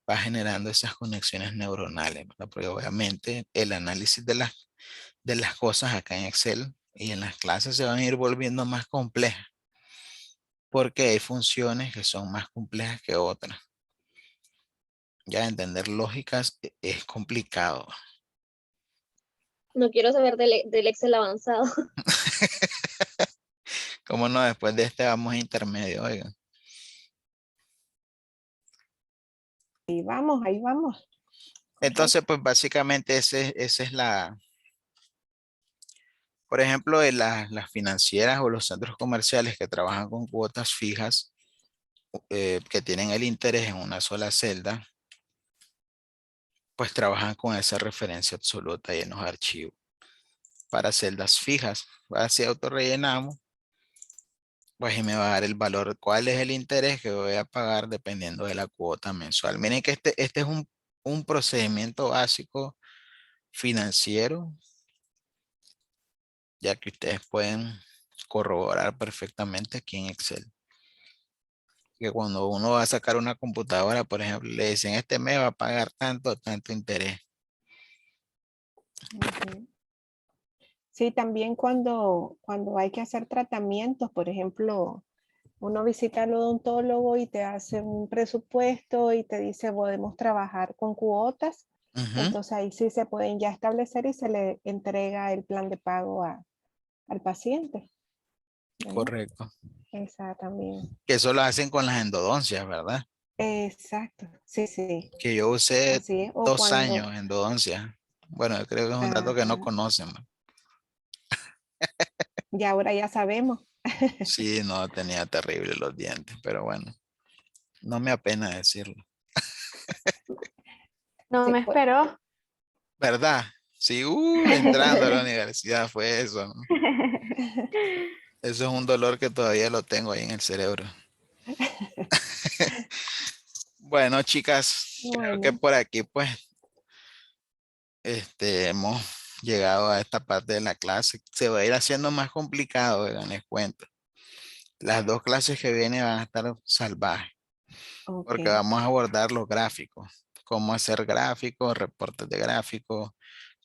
va generando esas conexiones neuronales, ¿verdad? Porque obviamente el análisis de las cosas acá en Excel y en las clases se van a ir volviendo más complejas, porque hay funciones que son más complejas que otras. Ya entender lógicas es complicado. No quiero saber del Excel avanzado. ¿Cómo no? Después de este vamos a intermedio, oigan. Ahí vamos, ahí vamos. Entonces, Correcto. pues básicamente esa es por ejemplo, de las financieras o los centros comerciales que trabajan con cuotas fijas, que tienen el interés en una sola celda, pues trabajan con esa referencia absoluta ahí en los archivos. Para celdas fijas, así autorrellenamos, pues y me va a dar el valor, cuál es el interés que voy a pagar dependiendo de la cuota mensual. Miren que este es un procedimiento básico financiero, ya que ustedes pueden corroborar perfectamente aquí en Excel. Que cuando uno va a sacar una computadora, por ejemplo, le dicen, este mes va a pagar tanto, tanto interés. Ujú. Sí, también cuando hay que hacer tratamientos, por ejemplo, uno visita al odontólogo y te hace un presupuesto y te dice, podemos trabajar con cuotas. Ujú, Entonces ahí sí se pueden ya establecer y se le entrega el plan de pago al paciente, ¿verdad? correcto. Esa también. Que eso lo hacen con las endodoncias, ¿verdad? Exacto, sí, sí, Que yo usé así es. O 2 años cuando, en endodoncia. Bueno, yo creo que es un dato que no ajá, conocen, ¿no? y ahora ya sabemos. Sí, no, tenía terrible los dientes, pero bueno, no me apena decirlo. No Sí, me esperó. ¿Verdad? Sí, entrando a la universidad fue eso, ¿no? Eso es un dolor que todavía lo tengo ahí en el cerebro. Bueno, chicas, creo que bueno, por aquí pues hemos llegado a esta parte de la clase. Se va a ir haciendo más complicado, oigan, les cuento. Las dos clases que vienen van a estar salvajes, ok. porque vamos a abordar los gráficos, cómo hacer gráficos, reportes de gráficos,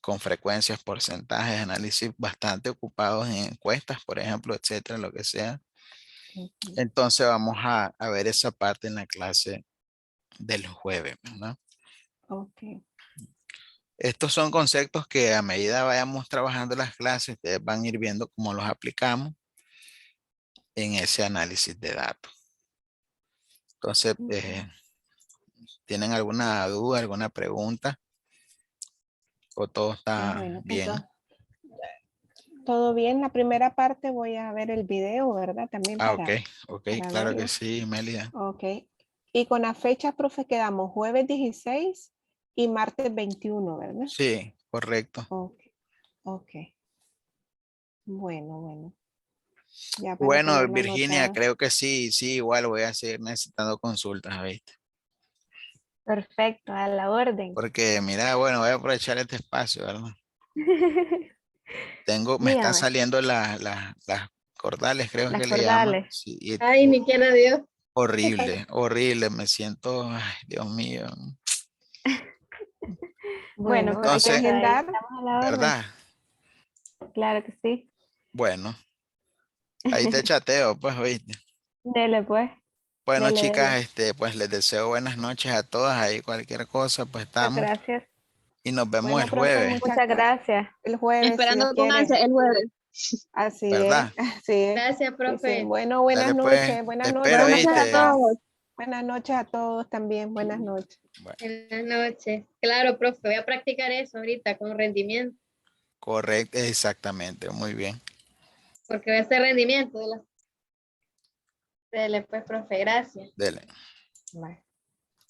con frecuencias, porcentajes, análisis bastante ocupados en encuestas, por ejemplo, etcétera, lo que sea. Ujú. Entonces vamos a ver esa parte en la clase del jueves, ¿no? Ok, Estos son conceptos que a medida vayamos trabajando las clases, ustedes van a ir viendo cómo los aplicamos en ese análisis de datos. Entonces, ok. ¿tienen alguna duda, alguna pregunta? ¿O todo está Bueno, bien? entonces, todo bien. La primera parte voy a ver el video, ¿verdad? También Ah, ok, ok, para claro que verlo. sí, Melia. Ok. Y con la fecha, profe, quedamos jueves 16 y martes 21, ¿verdad? Sí, correcto. Ok, ok. Bueno, bueno. Ya para Bueno, tenerlo Virginia, anotado. creo que sí, sí, igual voy a seguir necesitando consultas, ¿viste? Perfecto, a la orden. Porque mira, bueno, voy a aprovechar este espacio, ¿verdad? Me están Dígame, saliendo las cordales, creo las que le llaman. cordales. Sí, Ay, ni quiera Dios. horrible, horrible, me siento, ay, Dios mío. Bueno, Bueno, hay que Entonces, perfecto, ahí agendar. estamos a la orden. ¿verdad? Claro que sí. Bueno, ahí te chateo, pues, ¿oíste? Dele pues, Bueno, chicas, dele. pues les deseo buenas noches a todas. Ahí cualquier cosa, pues Muchas estamos. gracias. Y nos vemos Bueno, el profe, jueves, Muchas gracias. El jueves, si Esperando Dios con quiere. ansia el jueves. Así ¿verdad? es, así es. Gracias, Sí, profe. sí. Bueno, buenas Dale pues, noches, buenas te noches. espero, Buenas noches a ¿viste? todos. Buenas noches a todos también, buenas noches. Bueno, Buenas noches. Claro, profe, voy a practicar eso ahorita con rendimiento, correcto, exactamente, muy bien. porque voy a hacer rendimiento de la... Dele, pues, profe, gracias. Dele. Bye.